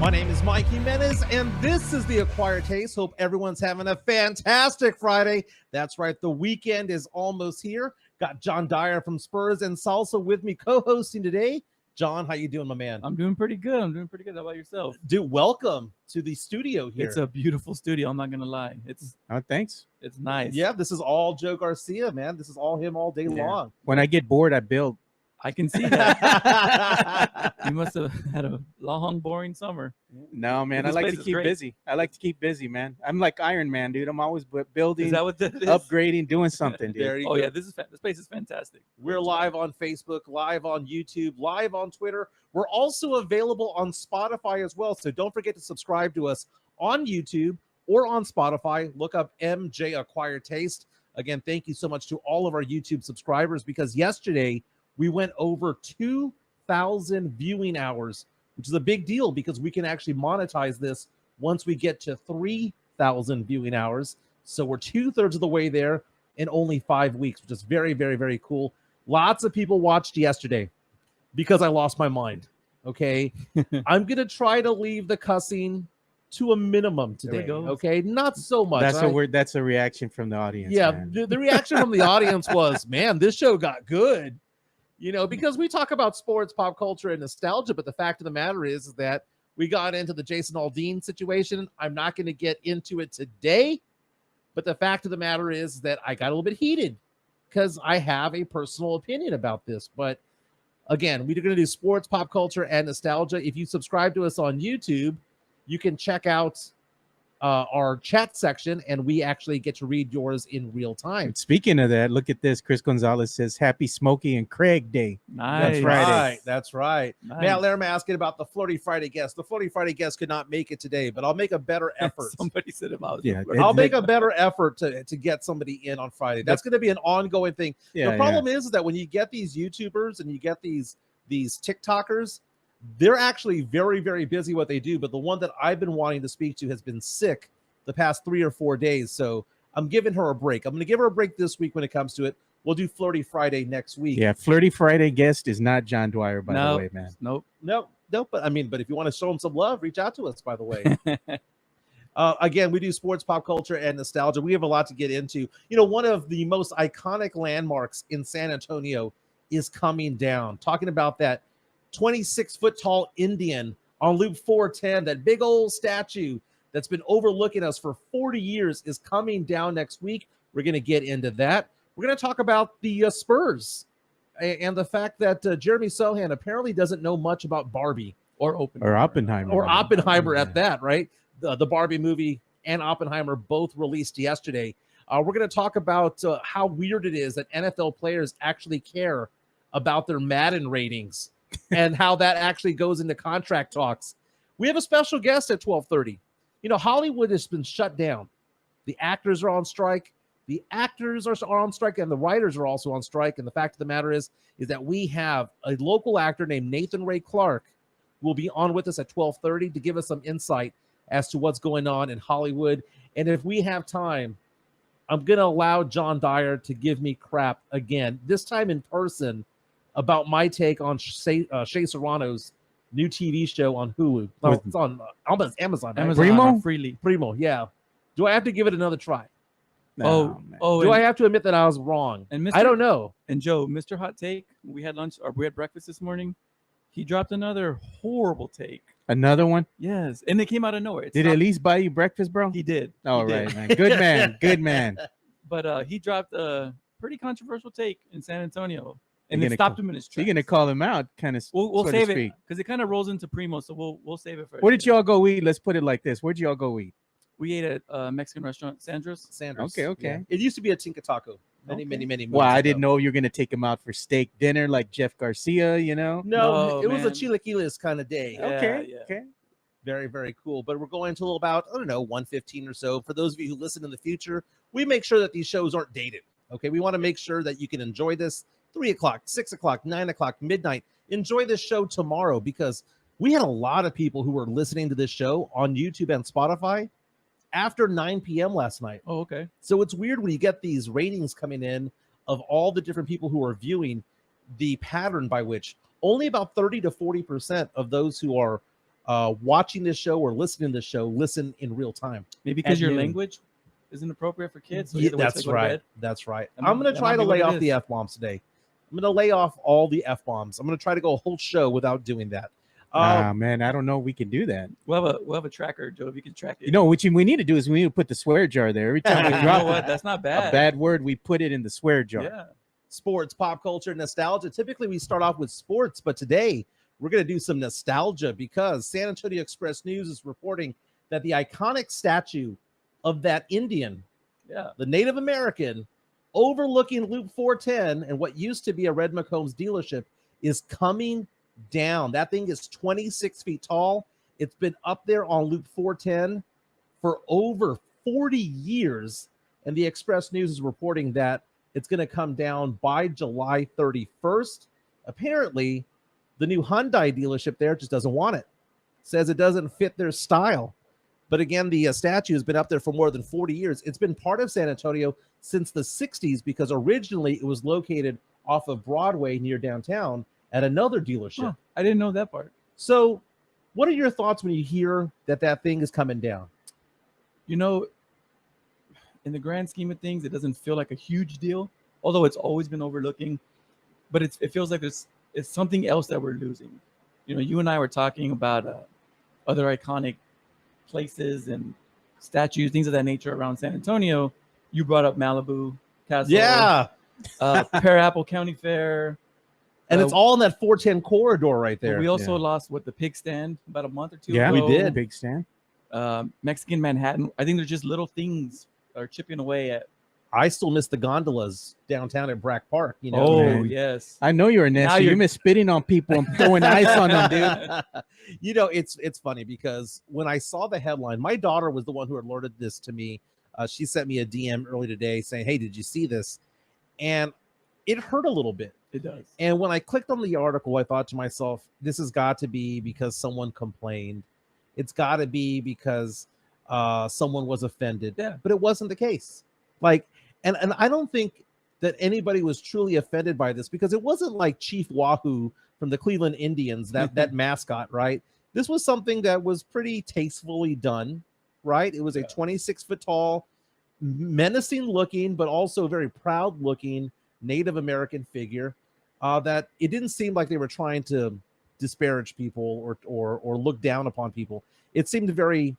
My name is Mike Jimenez, and this is The Acquired Taste. Hope everyone's having a fantastic Friday. That's right, the weekend is almost here. Got John Dwyer from Spurs and Salsa with me co-hosting today. John, how you doing, my man? I'm doing pretty good. How about yourself? Dude, welcome to the studio here. It's a beautiful studio. I'm not going to lie. Thanks. It's nice. Yeah, this is all Joe Garcia, man. This is all him all day long. When I get bored, I build. I can see that. You must have had a long, boring summer. No, man. I This like place to is keep great. busy. I like to keep busy, man. I'm like Iron Man, dude. I'm always building, Is that what this is? upgrading, doing something, dude. There you Oh, go. yeah. This place is fantastic. We're live on Facebook, live on YouTube, live on Twitter. We're also available on Spotify as well. So don't forget to subscribe to us on YouTube or on Spotify. Look up MJ Acquired Taste. Again, thank you so much to all of our YouTube subscribers, because yesterday we went over 2,000 viewing hours, which is a big deal because we can actually monetize this once we get to 3,000 viewing hours. So we're 2/3 of the way there in only 5 weeks, which is very, very, very cool. Lots of people watched yesterday because I lost my mind. Okay. I'm going to try to leave the cussing to a minimum today. There we go. Okay. Not so much. That's a reaction from the audience. Yeah. man. The reaction from the audience was, man, this show got good. You know, because we talk about sports, pop culture, and nostalgia, but the fact of the matter is that we got into the Jason Aldean situation. I'm not going to get into it today, but the fact of the matter is that I got a little bit heated because I have a personal opinion about this. But again, we're going to do sports, pop culture, and nostalgia. If you subscribe to us on YouTube, you can check out our chat section, and we actually get to read yours in real time. Speaking of that, look at this. Chris Gonzalez says, "Happy Smokey and Craig Day." Nice. That's Friday. right. That's right. Nice. Matt Laram asking about the Flirty Friday guest. The Flirty Friday guest could not make it today, but I'll make a better effort. Somebody said about Yeah, I'll make a better effort to get somebody in on Friday. That's going to be an ongoing thing. Yeah, The problem is that when you get these YouTubers and you get these TikTokers, they're actually very, very busy what they do. But the one that I've been wanting to speak to has been sick the past 3 or 4 days. So I'm giving her a break. I'm going to give her a break this week when it comes to it. We'll do Flirty Friday next week. Yeah, Flirty Friday guest is not John Dwyer, by No. the way, man. Nope. No, but if you want to show them some love, reach out to us, by the way. Again, we do sports, pop culture, and nostalgia. We have a lot to get into. You know, one of the most iconic landmarks in San Antonio is coming down. Talking about that 26-foot tall Indian on Loop 410, that big old statue that's been overlooking us for 40 years is coming down next week. We're going to get into that. We're going to talk about the Spurs and the fact that Jeremy Sohan apparently doesn't know much about Barbie Or Oppenheimer. or Oppenheimer at that, right? The Barbie movie and Oppenheimer both released yesterday. We're going to talk about how weird it is that NFL players actually care about their Madden ratings and how that actually goes into contract talks. We have a special guest at 12:30. You know, Hollywood has been shut down. The actors are on strike. The actors are on strike, and the writers are also on strike. And the fact of the matter is that we have a local actor named Nathan Ray Clark who will be on with us at 12:30 to give us some insight as to what's going on in Hollywood. And if we have time, I'm going to allow John Dwyer to give me crap again, this time in person, about my take on Shea Serrano's new TV show on Hulu. No, it's on Amazon. Right? Primo? Freely. Primo, yeah. Do I have to give it another try? Man. Do I have to admit that I was wrong? And I don't know. And Joe, Mr. Hot Take, we had breakfast this morning. He dropped another horrible take. Another one? Yes, and it came out of nowhere. Did he at least buy you breakfast, bro? He did. All He right, did. man. Good man. Good man. But he dropped a pretty controversial take in San Antonio, and You're it gonna stopped him in his You're tracks. going to call him out, kind of. We'll so save to it speak. because it kind of rolls into Primo, so we'll save it for. Where did y'all go eat? Let's put it like this. Where'd y'all go eat? We ate at a Mexican restaurant, Sandra's. Sanders. Okay. Yeah. It used to be a Tinka Taco many moons Well, I ago. didn't know you were going to take him out for steak dinner like Jeff Garcia, you know? No, No, it was a man. chilaquiles kind of day. Yeah, Okay. yeah. Okay. Very, very cool. But we're going to about, 1:15 or so. For those of you who listen in the future, we make sure that these shows aren't dated. Okay. We want to make sure that you can enjoy this 3 o'clock, 6 o'clock, 9 o'clock, midnight. Enjoy this show tomorrow because we had a lot of people who were listening to this show on YouTube and Spotify after 9 p.m. last night. Oh, okay. So it's weird when you get these ratings coming in of all the different people who are viewing, the pattern by which only about 30 to 40% of those who are watching this show or listening to this show, listen in real time. Maybe because At your noon. language isn't appropriate for kids. So Yeah, you have to wait till that's they go to right. bed. That's right. That might- I'm going to that try might to be what lay it off the is. F-bombs today. I'm going to lay off all the F-bombs. I'm going to try to go a whole show without doing that. Man, I don't know if we can do that. We'll have a tracker, Joe. If you can track it. You know, what we need to do is we need to put the swear jar there. Every time we you drop know what? That's not a bad. bad word, we put it in the swear jar. Yeah. Sports, pop culture, nostalgia. Typically, we start off with sports, but today we're going to do some nostalgia because San Antonio Express News is reporting that the iconic statue of that Indian, the Native American, overlooking Loop 410 and what used to be a Red McCombs dealership is coming down. That thing is 26 feet tall. It's been up there on Loop 410 for over 40 years, and the Express News is reporting that it's going to come down by July 31st. Apparently, the new Hyundai dealership there just doesn't want it. Says it doesn't fit their style. But again, the statue has been up there for more than 40 years. It's been part of San Antonio since the 60s because originally it was located off of Broadway near downtown at another dealership. Huh, I didn't know that part. So what are your thoughts when you hear that that thing is coming down? You know, in the grand scheme of things, it doesn't feel like a huge deal, although it's always been overlooking. But it feels like it's something else that we're losing. You know, you and I were talking about other iconic places and statues, things of that nature around San Antonio. You brought up Malibu Castle. Yeah. Pear Apple County Fair. And it's all in that 410 corridor right there. We also lost the pig stand about a month or two Yeah, ago. we did. Big stand. Mexican Manhattan. I think they're just little things that are chipping away at. I still miss the gondolas downtown at Brack Park. You know, Oh, man. yes. I know you're nasty. You miss spitting on people and throwing ice on them, dude. You know, it's funny because when I saw the headline, my daughter was the one who alerted this to me. She sent me a DM early today saying, "Hey, did you see this?" And it hurt a little bit. It does. And when I clicked on the article, I thought to myself, this has got to be because someone complained. It's got to be because someone was offended. Yeah. But it wasn't the case. Like, and I don't think that anybody was truly offended by this because it wasn't like Chief Wahoo from the Cleveland Indians, that mascot, right? This was something that was pretty tastefully done, right? It was a 26-foot tall, menacing looking, but also very proud looking Native American figure that it didn't seem like they were trying to disparage people or look down upon people. It seemed very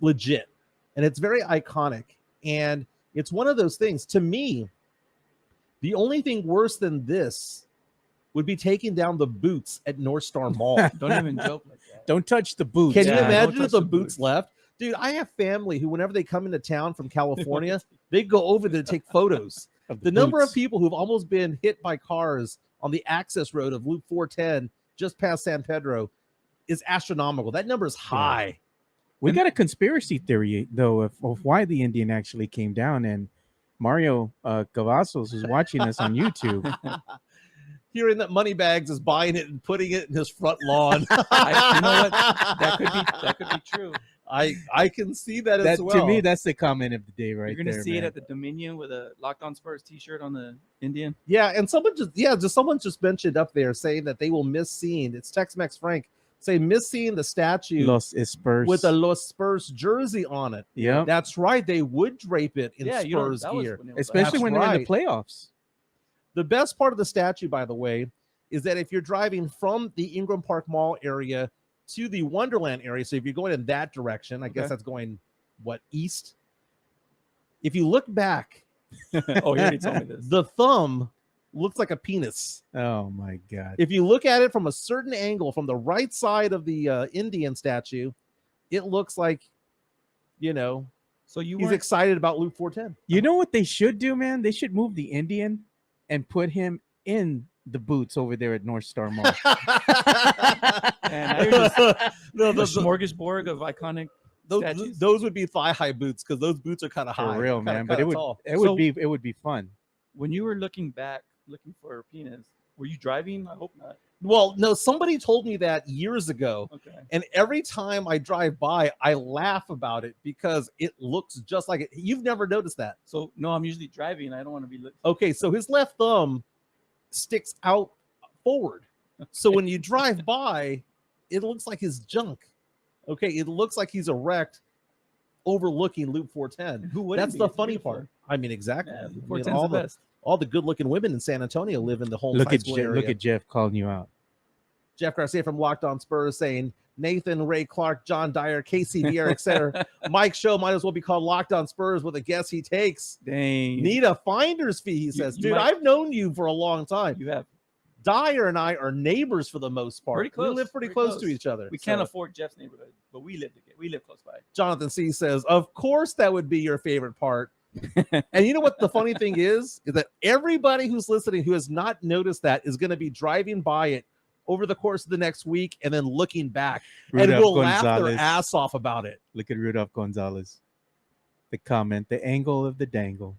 legit, and it's very iconic. And it's one of those things, to me, the only thing worse than this would be taking down the boots at North Star Mall. Don't even joke like that. Don't touch the boots. Can you Yeah, imagine don't if the touch the boots boots. left? Dude, I have family who, whenever they come into town from California, they go over there to take photos. Of The number of boots. people who've almost been hit by cars on the access road of Loop 410 just past San Pedro is astronomical. That number is high. We got a conspiracy theory, though, of why the Indian actually came down. And Mario Cavazos is watching us on YouTube. Hearing that Money Bagz is buying it and putting it in his front lawn. You know what? That could be true. I can see that, That, as well. to me, that's the comment of the day right You're gonna there, see it man. at the Dominion with a Locked On Spurs T-shirt on the Indian. Yeah, and someone just mentioned up there saying that they will miss seeing, it's Tex-Mex Frank, say miss seeing the statue Los Spurs. with a Los Spurs jersey on it. Yep. That's right. They would drape it in Spurs that was gear. when it was Especially That's when they're in the right. playoffs. The best part of the statue, by the way, is that if you're driving from the Ingram Park Mall area to the Wonderland area, so if you're going in that direction, I guess that's going, east? If you look back, Oh, you already told me this. the thumb looks like a penis. Oh, my God. If you look at it from a certain angle, from the right side of the Indian statue, it looks like, So you he's weren't excited about Loop 410. You know what they should do, man? They should move the Indian and put him in the boots over there at North Star Mall. And you're just No, the smorgasbord of iconic statues. those would be thigh-high boots because those boots are kind of high. For real, kinda- man. But kinda it tall. would be fun. When you were looking for a penis, were you driving? I hope not. Well, no, somebody told me that years ago. Okay. And every time I drive by, I laugh about it because it looks just like it. You've never noticed that. So no, I'm usually driving. I don't want to be looking. Okay, so his left thumb sticks out forward. So when you drive by, it looks like his junk. Okay, it looks like he's erect, overlooking Loop 410. Who wouldn't That's be? the It's funny beautiful. part. I mean, exactly. Yeah, I mean, 410's the best. all the good-looking women in San Antonio live in the Holmes Look High at School area. look at Jeff calling you out. Jeff Garcia from Locked On Spurs saying Nathan, Ray Clark, John Dyer, Casey Vieira, etc. Mike's show might as well be called Locked On Spurs with a guess he takes. Dang. Need a finder's fee, he says. you Dude, might- I've known you for a long time. You have Dyer and I are neighbors for the most part. Pretty close, We live pretty pretty close close. to each other. we can't So, afford Jeff's neighborhood, but we live close by. Jonathan C says, of course that would be your favorite part. And you know what the funny thing is that everybody who's listening who has not noticed that is going to be driving by it over the course of the next week and then looking back and will laugh their ass off about it. Look at Rudolph Gonzalez. The comment, the angle of the dangle.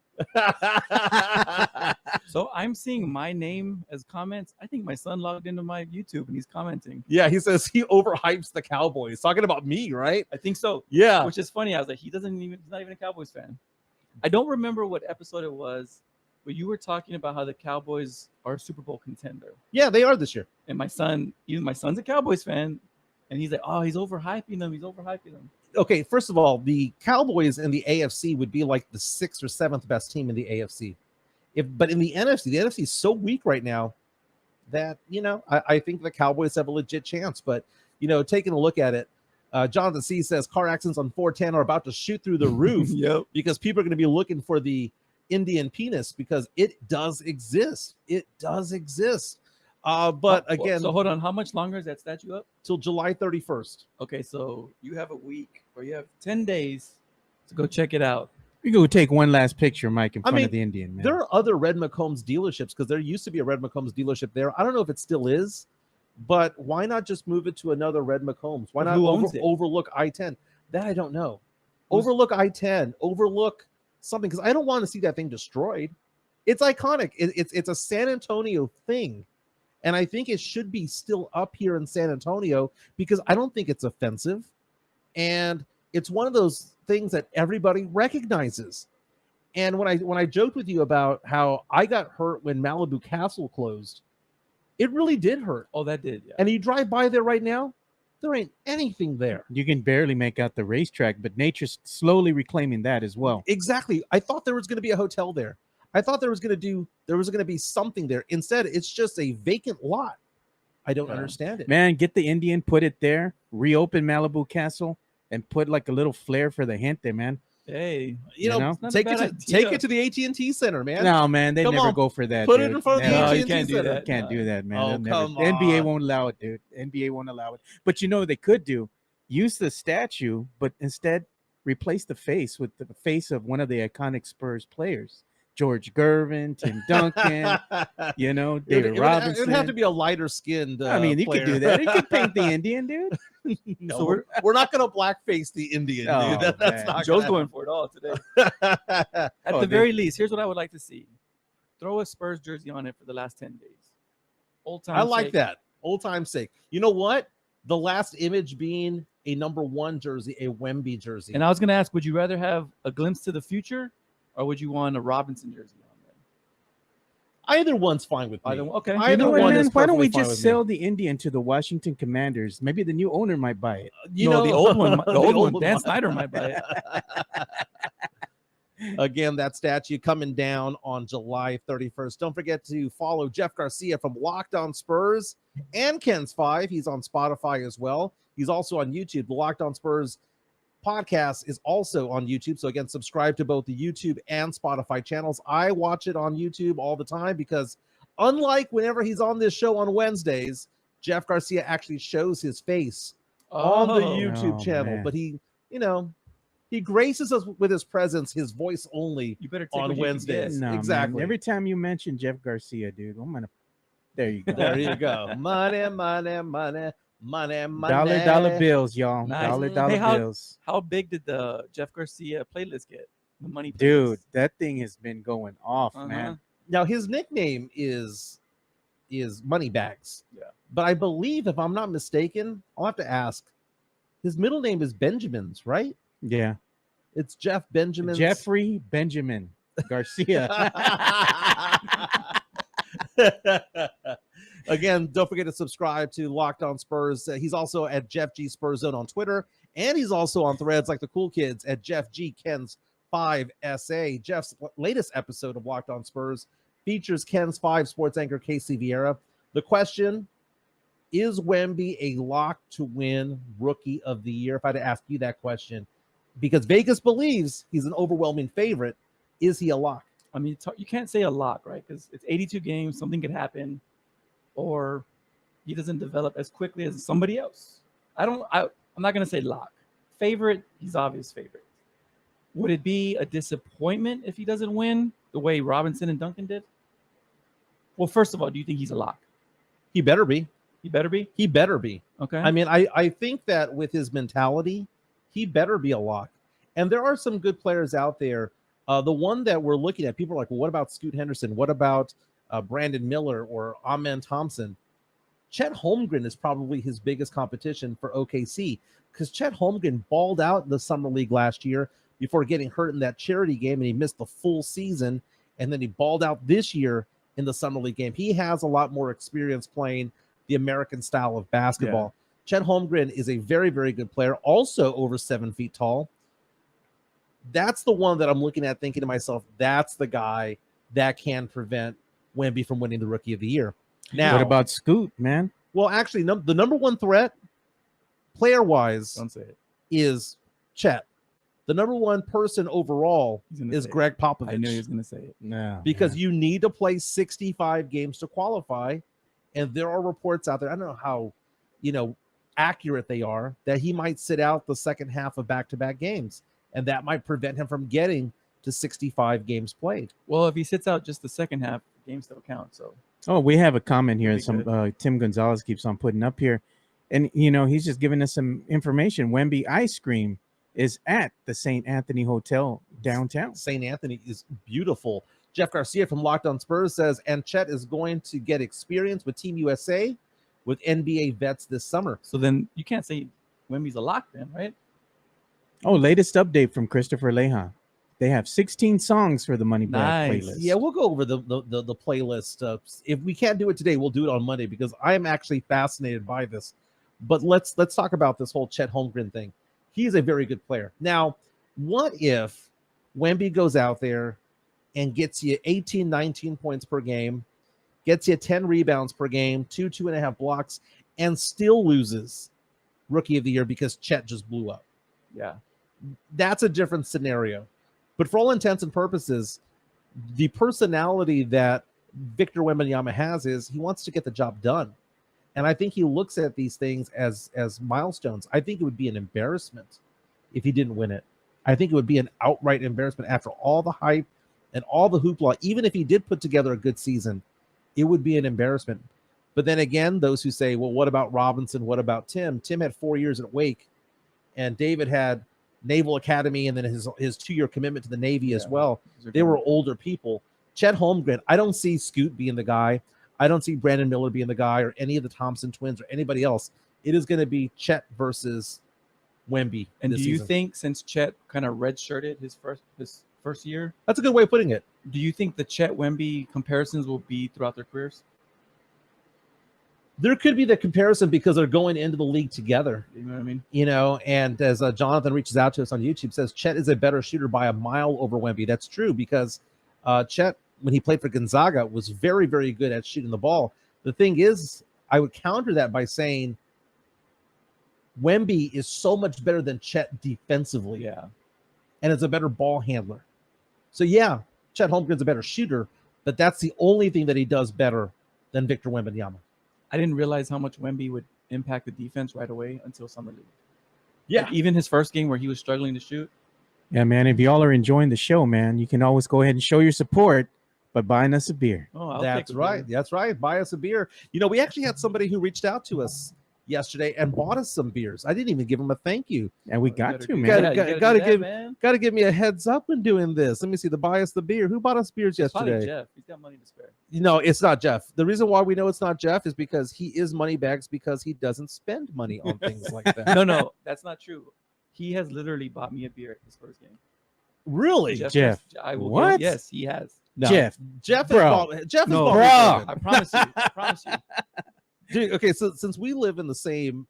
So I'm seeing my name as comments. I think my son logged into my YouTube and he's commenting. Yeah, he says he overhypes the Cowboys. Talking about me, right? I think so. Yeah. Which is funny. I was like, he's not even a Cowboys fan. I don't remember what episode it was, but you were talking about how the Cowboys are a Super Bowl contender. Yeah, they are this year. And my son's a Cowboys fan, and he's like, oh, he's overhyping them. He's overhyping them. Okay, first of all, the Cowboys in the AFC would be like the 6th or 7th best team in the AFC. But in the NFC is so weak right now that, I think the Cowboys have a legit chance. But, taking a look at it, Jonathan C says car accidents on 410 are about to shoot through the roof Yep. because people are going to be looking for the Indian penis because it does exist. It does exist. But again, so hold on. How much longer is that statue up? till July 31st. Okay, so you have a week or you have 10 days to go check it out. We go take one last picture, Mike, in front mean, of the Indian, man. There are other Red McCombs dealerships because there used to be a Red McCombs dealership there. I don't know if it still is, but why not just move it to another Red McCombs? Why not Who owns it? overlook I-10? That I don't know. Who's- Overlook I-10, overlook something because I don't want to see that thing destroyed. It's iconic. It's a San Antonio thing. And I think it should be still up here in San Antonio because I don't think it's offensive. And it's one of those things that everybody recognizes. And when I joked with you about how I got hurt when Malibu Castle closed, it really did hurt. Oh, that did. Yeah. And you drive by there right now, there ain't anything there. You can barely make out the racetrack, but nature's slowly reclaiming that as well. Exactly. I thought there was going to be a hotel there. I thought there was going to be something there. Instead, it's just a vacant lot. I don't understand it. Man, get the Indian, put it there, reopen Malibu Castle, and put like a little flair for the gente, man. Hey, You know, It's not a take bad it to idea. the AT&T Center, man. No, man, they Come never on, go for that. put it dude. in front of the Never. No, AT&T you can't do Center. that. Can't do that, man. Oh, They'll never- come the NBA on. won't allow it, dude. NBA won't allow it. But you know what they could do? Use the statue, but instead replace the face with the face of one of the iconic Spurs players. George Gervin, Tim Duncan, David Robinson. It would have to be a lighter skinned. I mean, you could do that. You could paint the Indian, dude. No, So we're not going to blackface the Indian. Oh, Dude. That's man. not Joe's gonna going for it all today. happen. At the very least, here's what I would like to see: throw a Spurs jersey on it for the last 10 days. Old time. I like that. Old time's sake. You know what? The last image being a number 1 jersey, a Wemby jersey. And I was going to ask, would you rather have a glimpse to the future, or would you want a Robinson jersey on there? Either one's fine with me. Okay. Either You know what, one man? is Why don't we perfectly fine just with me. sell the Indian to the Washington Commanders? Maybe the new owner might buy it. You No, know, the old one. The old one. one Dan might. Snyder might buy it. Again, that statue coming down on July 31st. Don't forget to follow Jeff Garcia from Locked On Spurs and Ken's 5. He's on Spotify as well. He's also on YouTube. The Locked On Spurs podcast is also on YouTube. So again, subscribe to both the YouTube and Spotify channels. I watch it on YouTube all the time because unlike whenever he's on this show on Wednesdays, Jeff Garcia actually shows his face on the YouTube channel. man. But he graces us with his presence, his voice only. You better take On what you can Wednesdays. get. No, man. Exactly. Every time you mention Jeff Garcia, dude, there you go. There you go. Money, money, money, money, money. Dollar bills, y'all. Nice. Dollar Hey, how- bills. How big did the Jeff Garcia playlist get? The money, Dude, playlist? that thing has been going off, Uh-huh. man. Now his nickname is Money Bagz. Yeah. But I believe, if I'm not mistaken, I'll have to ask. His middle name is Benjamin's, right? Yeah. It's Jeff Benjamin. Jeffrey Benjamin Garcia. Again, don't forget to subscribe to Locked On Spurs. He's also at Jeff G Spurs Zone on Twitter, and he's also on Threads like the cool kids at Jeff G Ken's 5SA. Jeff's latest episode of Locked On Spurs features Ken's 5 sports anchor Casey Vieira. The question: is Wemby a lock to win Rookie of the Year? If I had to ask you that question, because Vegas believes he's an overwhelming favorite, is he a lock? I mean, you can't say a lock, right? Because it's 82 games, something could happen, or he doesn't develop as quickly as somebody else. I'm not going to say lock. Favorite, he's obvious favorite. Would it be a disappointment if he doesn't win the way Robinson and Duncan did? Well, first of all, do you think he's a lock? He better be. He better be? He better be. Okay. I mean, I think that with his mentality, he better be a lock. And there are some good players out there. The one that we're looking at, people are like, well, what about Scoot Henderson? What about Brandon Miller or Amen Thompson? Chet Holmgren is probably his biggest competition for OKC, because Chet Holmgren balled out in the Summer League last year before getting hurt in that charity game, and he missed the full season, and then he balled out this year in the Summer League game. He has a lot more experience playing the American style of basketball. Yeah. Chet Holmgren is a very, very good player, also over 7 feet tall. That's the one that I'm looking at thinking to myself, that's the guy that can prevent Wemby from winning the Rookie of the Year. Now, what about Scoot, man? Well, actually, the number one threat, player-wise, don't say it, is Chet. The number one person overall is Greg Popovich. I knew he was going to say it. No, because you need to play 65 games to qualify, and there are reports out there, I don't know how, accurate they are, that he might sit out the second half of back-to-back games, and that might prevent him from getting to 65 games played. Well, if he sits out just the second half, games still count. So, we have a comment here. Tim Gonzalez keeps on putting up here, and he's just giving us some information. Wemby ice cream is at the St. Anthony Hotel downtown. St. Anthony is beautiful. Jeff Garcia from Locked On Spurs says, and Chet is going to get experience with Team USA with NBA vets this summer. So then you can't say Wemby's a lock then, right? Oh, latest update from Christopher Leha. They have 16 songs for the Money Bagz playlist. Yeah, we'll go over the playlist. If we can't do it today, we'll do it on Monday, because I am actually fascinated by this. But let's talk about this whole Chet Holmgren thing. He's a very good player. Now, what if Wemby goes out there and gets you 18, 19 points per game, gets you 10 rebounds per game, 2.5 blocks, and still loses Rookie of the Year because Chet just blew up? Yeah. That's a different scenario. But for all intents and purposes, the personality that Victor Wembanyama has is he wants to get the job done. And I think he looks at these things as milestones. I think it would be an embarrassment if he didn't win it. I think it would be an outright embarrassment after all the hype and all the hoopla. Even if he did put together a good season, it would be an embarrassment. But then again, those who say, well, what about Robinson? What about Tim? Tim had 4 years at Wake, and David had Naval Academy and then his 2-year commitment to the Navy as well. They were older people. Chet Holmgren, I don't see Scoot being the guy. I don't see Brandon Miller being the guy, or any of the Thompson twins, or anybody else. It is going to be Chet versus Wemby. And do you think, since Chet kind of redshirted his first year, that's a good way of putting it, do you think the Chet Wemby comparisons will be throughout their careers? There could be the comparison because they're going into the league together. You know what I mean? And as Jonathan reaches out to us on YouTube, says Chet is a better shooter by a mile over Wemby. That's true, because Chet, when he played for Gonzaga, was very, very good at shooting the ball. The thing is, I would counter that by saying Wemby is so much better than Chet defensively. Yeah. And is a better ball handler. So, yeah, Chet Holmgren's a better shooter, but that's the only thing that he does better than Victor Wembanyama. I didn't realize how much Wemby would impact the defense right away until Summer League. Yeah. Like, even his first game where he was struggling to shoot. Yeah, man, if y'all are enjoying the show, man, you can always go ahead and show your support by buying us a beer. Oh, that's right. Beer. That's right. Buy us a beer. We actually had somebody who reached out to us yesterday and bought us some beers. I didn't even give him a thank you. And we got to, man. Got to give me a heads up when doing this. Let me see. Buy us the beer. Who bought us beers yesterday? Probably Jeff. He's got money to spare. No, it's not Jeff. The reason why we know it's not Jeff is because he is Money Bagz, because he doesn't spend money on things like that. No, that's not true. He has literally bought me a beer at his first game. Really? Jeff. I will what? Yes, he has. No. Jeff. Jeff Bro. Jeff No, is bro. I promise you. I promise you. Dude, okay, so since we live in the same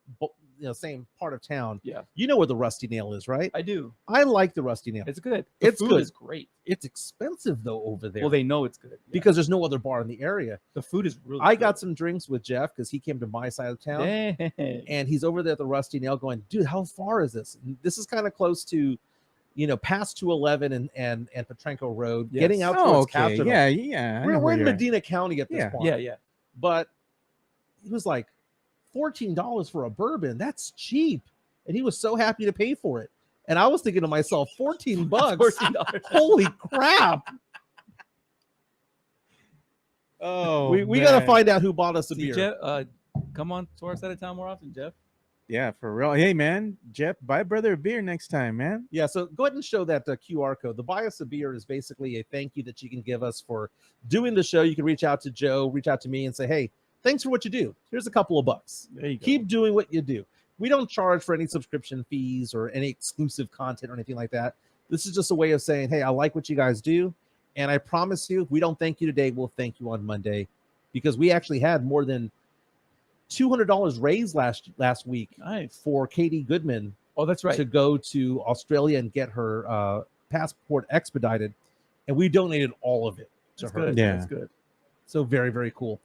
same part of town, Yeah, you know where the Rusty Nail is, right? I do. I like the Rusty Nail. It's good. It's food good. is great. It's expensive though over there. Well, they know it's good because there's no other bar in the area. the food is really. I good. got some drinks with Jeff because he came to my side of town, Dang. and he's over there at the Rusty Nail going, dude, how far is this? And this is kind of close to, past 211 and Petrenko Road, Yes. getting out Oh, towards okay. Castroville. Yeah. I know We're where in you're at. Medina County at this Yeah. point. Yeah. But he was like, $14 for a bourbon. That's cheap. And he was so happy to pay for it. And I was thinking to myself, $14. $14. Holy crap. Oh, we got to man. find out who bought us a See, beer. Jeff, come on to our side of town more often, Jeff. Yeah, for real. Hey, man, Jeff, buy brother a beer next time, man. Yeah, so go ahead and show that QR code. The Buy Us a Beer is basically a thank you that you can give us for doing the show. You can reach out to Joe, reach out to me and say, hey, thanks for what you do. Here's a couple of bucks. There you go. Keep doing what you do. We don't charge for any subscription fees or any exclusive content or anything like that. This is just a way of saying, hey, I like what you guys do. And I promise you, if we don't thank you today, we'll thank you on Monday, because we actually had more than $200 raised last week Nice. for Katie Goodman Oh, that's right. to go to Australia and get her passport expedited. And we donated all of it to That's her. good. Yeah. That's good. So very, very cool.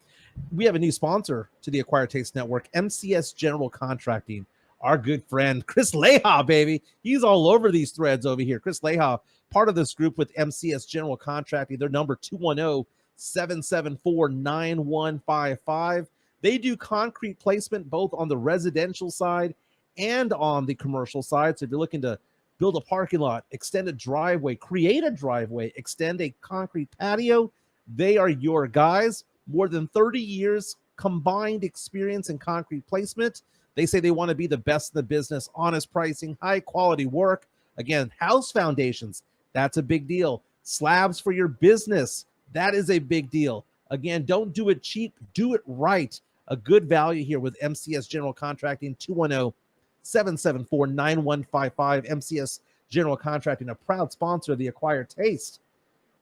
We have a new sponsor to the Acquired Taste Network, MCS General Contracting. Our good friend, Chris Leha, baby. He's all over these threads over here. Chris Leha, part of this group with MCS General Contracting. Their number 210-774-9155. They do concrete placement both on the residential side and on the commercial side. So if you're looking to build a parking lot, extend a driveway, create a driveway, extend a concrete patio, they are your guys. More than 30 years combined experience in concrete placement. They say they want to be the best in the business, honest pricing, high quality work. Again, house foundations, that's a big deal. Slabs for your business, that is a big deal. Again, don't do it cheap, do it right. A good value here with MCS General Contracting, 210-774-9155. MCS General Contracting, a proud sponsor of the Acquired Taste.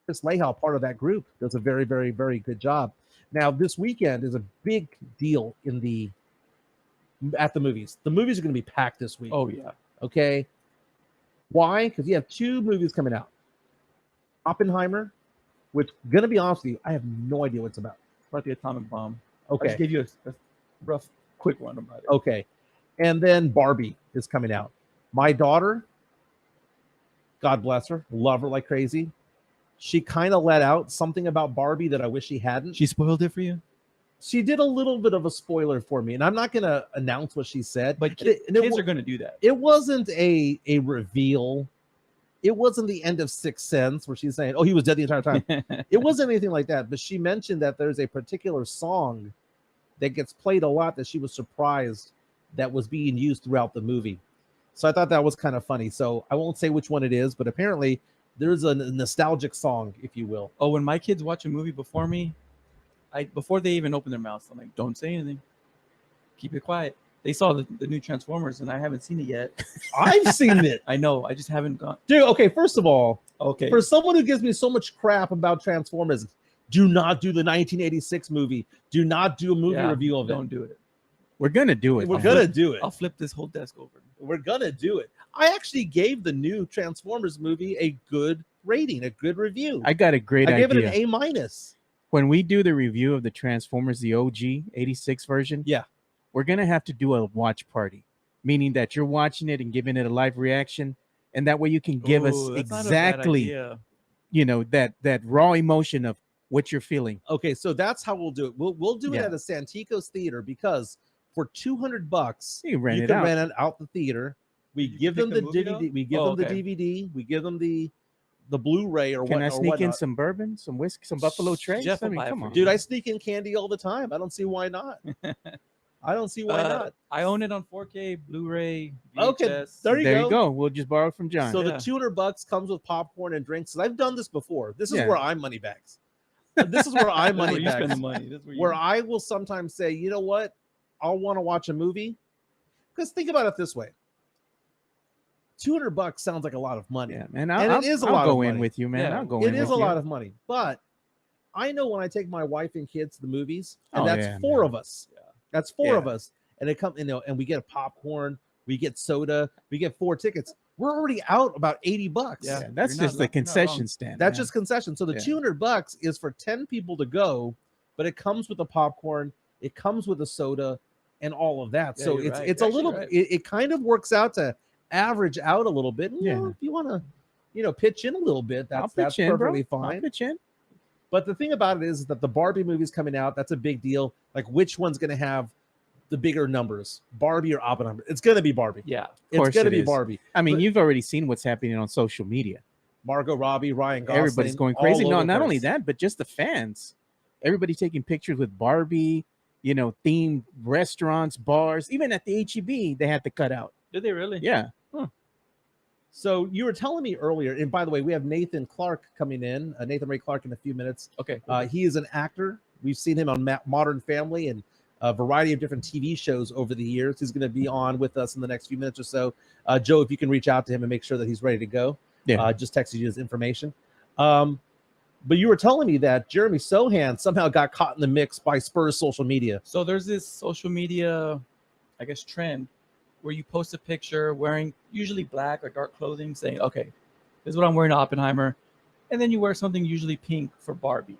Chris Leha, part of that group, does a very, very, very good job. Now, this weekend is a big deal at the movies. The movies are going to be packed this week. Oh, yeah. Okay. Why? Because you have two movies coming out. Oppenheimer, which, going to be honest with you, I have no idea what it's about. About the atomic bomb. I Okay. just gave you a rough, quick one about it. Okay. And then Barbie is coming out. My daughter, God bless her, love her like crazy. She kind of let out something about Barbie that I wish she hadn't. She spoiled it for you? She did a little bit of a spoiler for me, and I'm not going to announce what she said. But And it kids wa- are going to do that. It wasn't a reveal. It wasn't the end of Sixth Sense where she's saying, oh, he was dead the entire time. It wasn't anything like that. But she mentioned that there's a particular song that gets played a lot that she was surprised that was being used throughout the movie. So I thought that was kind of funny. So I won't say which one it is, but apparently there's a nostalgic song, if you will. Oh, when my kids watch a movie before me, before they even open their mouths, I'm like, don't say anything. Keep it quiet. They saw the new Transformers, and I haven't seen it yet. I've seen it. I know. I just haven't gone. Dude, okay, first of all, Okay. for someone who gives me so much crap about Transformers, do not do the 1986 movie. Do not do a movie Yeah, review of it. Don't do it. We're gonna do it. We're man. gonna do it. I'll flip this whole desk over. We're gonna do it. I actually gave the new Transformers movie a good rating, a good review. I got a great I idea. gave it an A-. When we do the review of the Transformers, the OG 86 version, Yeah. we're gonna have to do a watch party, meaning that you're watching it and giving it a live reaction, and that way you can give us Ooh, that's not a bad exactly, idea. that raw emotion of what you're feeling. Okay, so that's how we'll do it. We'll do it Yeah. at a Santikos theater, because for $200 You rent you it can out. rent it out the theater. We You give pick them the the movie DVD. out? We give Oh, them the okay. DVD. We give them the Blu-ray or Can I or sneak in whatnot. some bourbon, some whiskey, some Buffalo Trace? Jeff I will mean, buy it come for on, you. Dude, I sneak in candy all the time. I don't see why not. I don't see why not. I own it on 4K, Blu-ray, Okay, VHS. there you there go. you go. We'll just borrow it from John. So Yeah. the $200 comes with popcorn and drinks. And I've done this before. This is Yeah. where I'm Money Bags. This is where I'm That's where Money you spend the Bags. money. That's where you. Where I will sometimes say, you know what? I'll want to watch a movie. Because think about it this way. $200 sounds like a lot of money. yeah, man. And I'll it is a I'll lot go of in money. with you, man. Yeah, I'll go It in is with a you. lot of money. But I know when I take my wife and kids to the movies, and Oh, that's yeah, four man. of us. That's four of Yeah. us, and they come, and we get a popcorn, we get soda, we get 4 tickets. We're already out about $80. Yeah. Yeah, that's You're not just the you're not concession wrong. stand. That's man. just concession. So the Yeah. $200 is for 10 people to go, but it comes with the popcorn, it comes with a soda, and all of that. Yeah, So you're it's right. it's You're a actually little right. it kind of works out to average out a little bit. And, Yeah. if you want to pitch in a little bit, I'll that's pitch in, bro. perfectly I'll fine. pitch in. But the thing about it is that the Barbie movie's coming out. That's a big deal. Like, which one's going to have the bigger numbers, Barbie or Oppenheimer? It's going to be Barbie. Yeah. It's course going to it be is. Barbie. I mean, But you've already seen what's happening on social media. Margot Robbie, Ryan Gosling, Everybody's going all crazy. over No, the not only place. that, but just the fans. Everybody taking pictures with Barbie, themed restaurants, bars. Even at the HEB, they had to cut out. Did they really? Yeah. So you were telling me earlier, and by the way, we have Nathan Clark coming in, Nathan Ray Clark in a few minutes. Okay. He is an actor. We've seen him on Modern Family and a variety of different TV shows over the years. He's going to be on with us in the next few minutes or so. Joe, if you can reach out to him and make sure that he's ready to go. Yeah. Just texted you his information. But you were telling me that Jeremy Sohan somehow got caught in the mix by Spurs social media. So there's this social media, I guess, trend where you post a picture wearing usually black or dark clothing saying, okay, this is what I'm wearing to Oppenheimer. And then you wear something usually pink for Barbie.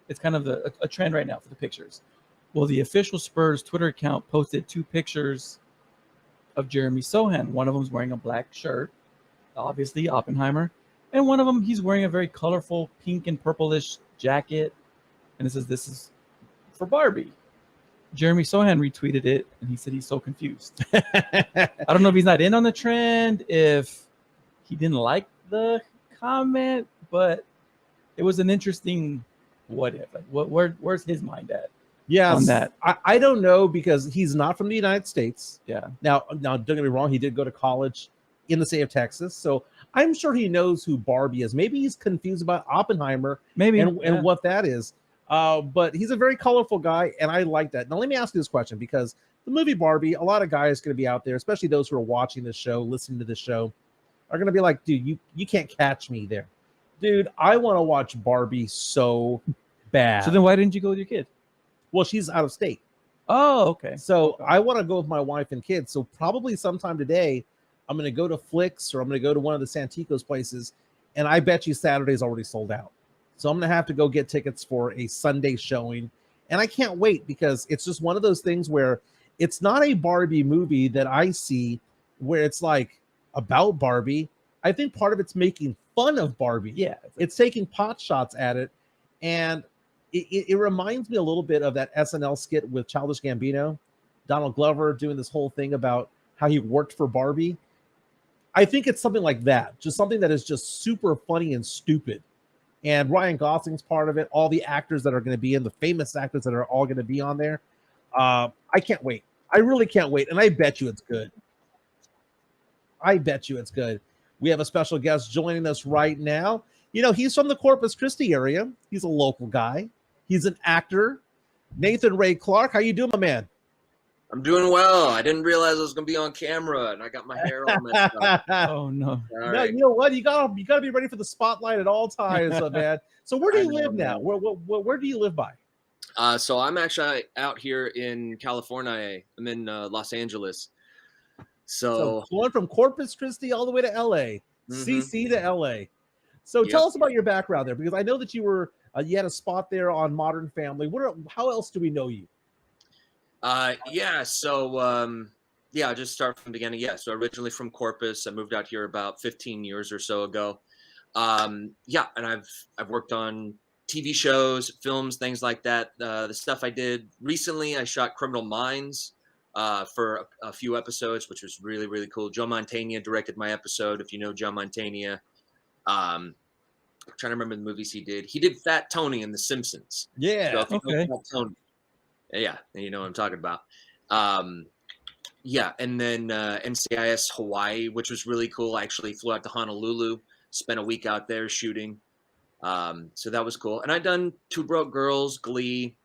It's kind of a trend right now for the pictures. Well, the official Spurs Twitter account posted 2 pictures of Jeremy Sohan. One of them is wearing a black shirt, obviously Oppenheimer. And one of them, he's wearing a very colorful pink and purplish jacket. And it says, this is for Barbie. Jeremy Sohan retweeted it, and he said he's so confused. I don't know if he's not in on the trend, if he didn't like the comment, but it was an interesting what if. Like, where's his mind at? Yes, on that. I don't know, because he's not from the United States. Yeah. Now, don't get me wrong. He did go to college in the state of Texas, so I'm sure he knows who Barbie is. Maybe he's confused about Oppenheimer Maybe. and what that is. But he's a very colorful guy, and I like that. Now, let me ask you this question, because the movie Barbie, a lot of guys going to be out there, especially those who are watching this show, listening to this show, are going to be like, dude, you can't catch me there. Dude, I want to watch Barbie so bad. So then why didn't you go with your kid? Well, she's out of state. Oh, okay. So Okay. I want to go with my wife and kids. So probably sometime today, I'm going to go to Flicks, or I'm going to go to one of the Santikos places, and I bet you Saturday's already sold out. So I'm going to have to go get tickets for a Sunday showing. And I can't wait, because it's just one of those things where it's not a Barbie movie that I see where it's like about Barbie. I think part of it's making fun of Barbie. Yeah. It's taking pot shots at it. And it reminds me a little bit of that SNL skit with Childish Gambino, Donald Glover doing this whole thing about how he worked for Barbie. I think it's something like that, just something that is just super funny and stupid. And Ryan Gosling's part of it. All the actors that are going to be in, the famous actors that are all going to be on there. I can't wait. I really can't wait. And I bet you it's good. I bet you it's good. We have a special guest joining us right now. He's from the Corpus Christi area. He's a local guy. He's an actor. Nathan Ray Clark. How you doing, my man? I'm doing well. I didn't realize I was gonna be on camera, and I got my hair all messed up. Oh no. All No, right. you know what? You gotta be ready for the spotlight at all times, man. So where do I you know, live now? man. Where do you live by? So I'm actually out here in California. I'm in Los Angeles. So So going from Corpus Christi all the way to LA, CC to LA. So tell us about your background there, because I know that you were you had a spot there on Modern Family. How else do we know you? yeah. So yeah, I'll just start from the beginning. Yeah. So originally from Corpus, I moved out here about 15 years or so ago. Yeah, and I've worked on TV shows, films, things like that. The stuff I did recently, I shot Criminal Minds for a few episodes, which was really, really cool. Joe Mantegna directed my episode. If you know Joe Mantegna, I'm trying to remember the movies he did. He did Fat Tony in The Simpsons. Yeah. So if you know Okay. Fat Tony, yeah, you know what I'm talking about. Yeah, and then NCIS Hawaii, which was really cool. I actually flew out to Honolulu, spent a week out there shooting. So that was cool. And I'd done Two Broke Girls, Glee,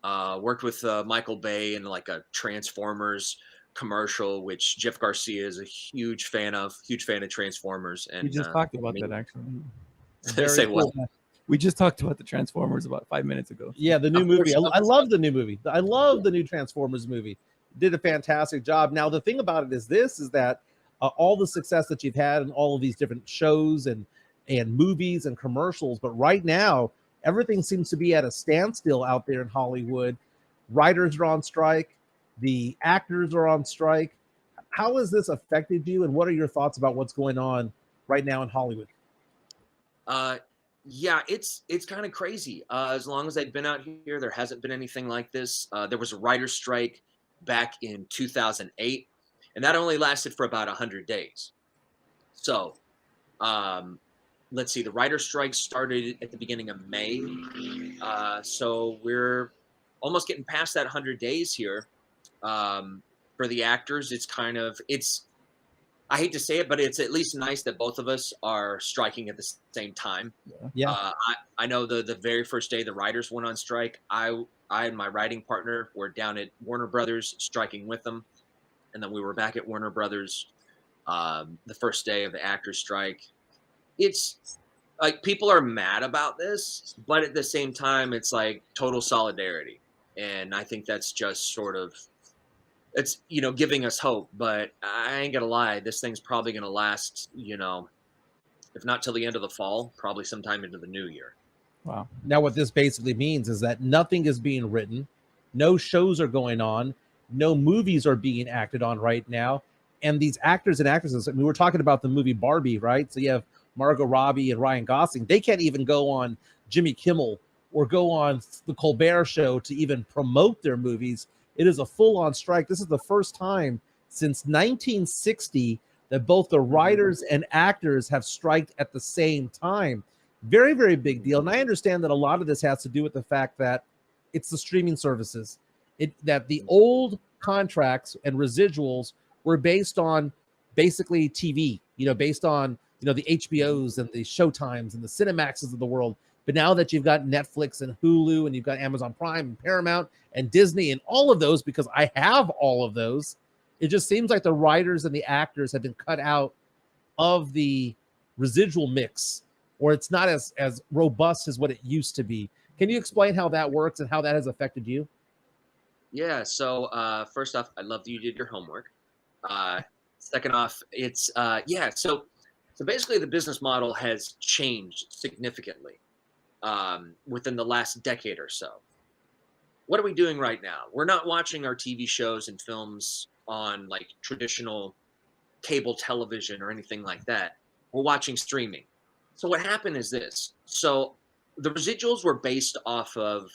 worked with Michael Bay in like a Transformers commercial, which Jeff Garcia is a huge fan of Transformers. And We just talked about that actually. Say what? We just talked about the Transformers about 5 minutes ago. Yeah, the new Of course, movie. of I course. love the new movie. I love the new Transformers movie. Did a fantastic job. Now, the thing about it is that all the success that you've had in all of these different shows and movies and commercials, but right now everything seems to be at a standstill out there in Hollywood. Writers are on strike. The actors are on strike. How has this affected you, and what are your thoughts about what's going on right now in Hollywood? Yeah, it's kind of crazy. As long as I've been out here, there hasn't been anything like this. There was a writer's strike back in 2008, and that only lasted for about 100 days. So, um, let's see, the writer's strike started at the beginning of May. So we're almost getting past that 100 days here. For the actors, it's I hate to say it, but it's at least nice that both of us are striking at the same time. Yeah. I know the very first day the writers went on strike, I and my writing partner were down at Warner Brothers striking with them, and then we were back at Warner Brothers the first day of the actors strike. It's like people are mad about this, but at the same time, it's like total solidarity, and I think that's just sort of it's giving us hope. But I ain't gonna lie, this thing's probably gonna last, if not till the end of the fall, probably sometime into the new year. Wow. Now, what this basically means is that nothing is being written, no shows are going on, no movies are being acted on right now, and these actors and actresses. I mean, we're talking about the movie Barbie, right? So you have Margot Robbie and Ryan Gosling. They can't even go on Jimmy Kimmel or go on the Colbert Show to even promote their movies. It is a full-on strike. This is the first time since 1960 that both the writers and actors have striked at the same time. Very, very big deal. And I understand that a lot of this has to do with the fact that it's the streaming services. That the old contracts and residuals were based on basically TV, based on, the HBOs and the Showtimes and the Cinemaxes of the world. But now that you've got Netflix and Hulu and you've got Amazon Prime and Paramount and Disney and all of those, because I have all of those, it just seems like the writers and the actors have been cut out of the residual mix, or it's not as robust as what it used to be. Can you explain how that works and how that has affected you? Yeah. So first off, I love that you did your homework. Second off, it's yeah. So basically, the business model has changed significantly within the last decade or so. What are we doing right now? We're not watching our TV shows and films on like traditional cable television or anything like that. We're watching streaming. So what happened is this. So the residuals were based off of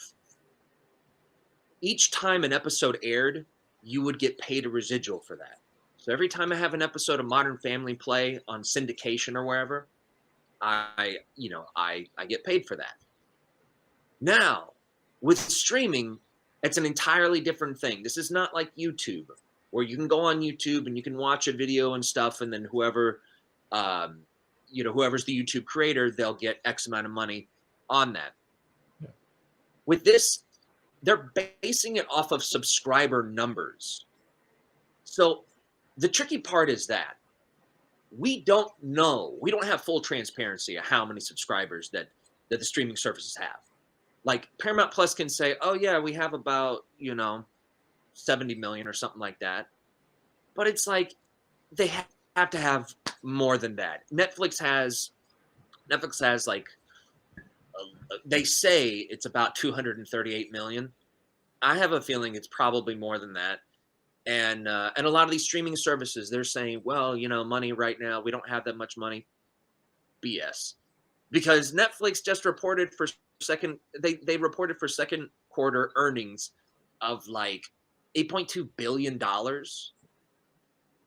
each time an episode aired, you would get paid a residual for that. So every time I have an episode of Modern Family play on syndication or wherever, I get paid for that. Now, with streaming, it's an entirely different thing. This is not like YouTube, where you can go on YouTube and you can watch a video and stuff, and then whoever's the YouTube creator, they'll get X amount of money on that. Yeah. With this, they're basing it off of subscriber numbers. So the tricky part is that we don't know. We don't have full transparency of how many subscribers that the streaming services have. Like Paramount Plus can say, oh yeah, we have about, 70 million or something like that. But it's like they have to have more than that. Netflix has like, they say it's about 238 million. I have a feeling it's probably more than that. And a lot of these streaming services, they're saying, well, money right now, we don't have that much money. BS. Because Netflix just reported they reported for second quarter earnings of like $8.2 billion,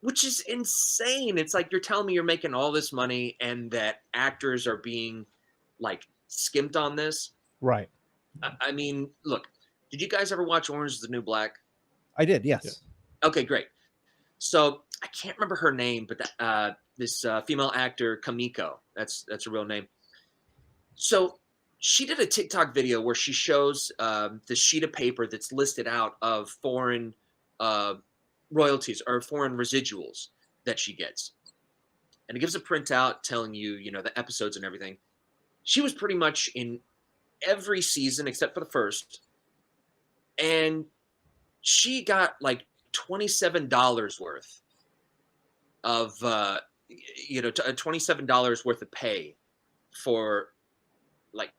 which is insane. It's like you're telling me you're making all this money and that actors are being like skimped on this. Right. I mean, look, did you guys ever watch Orange is the New Black? I did, yes. Yeah. Okay, great. So I can't remember her name, but this female actor, Kamiko, that's a real name. So she did a TikTok video where she shows the sheet of paper that's listed out of foreign royalties or foreign residuals that she gets. And it gives a printout telling you, the episodes and everything. she was pretty much in every season except for the first, and she got like $27 worth of $27 worth of pay for like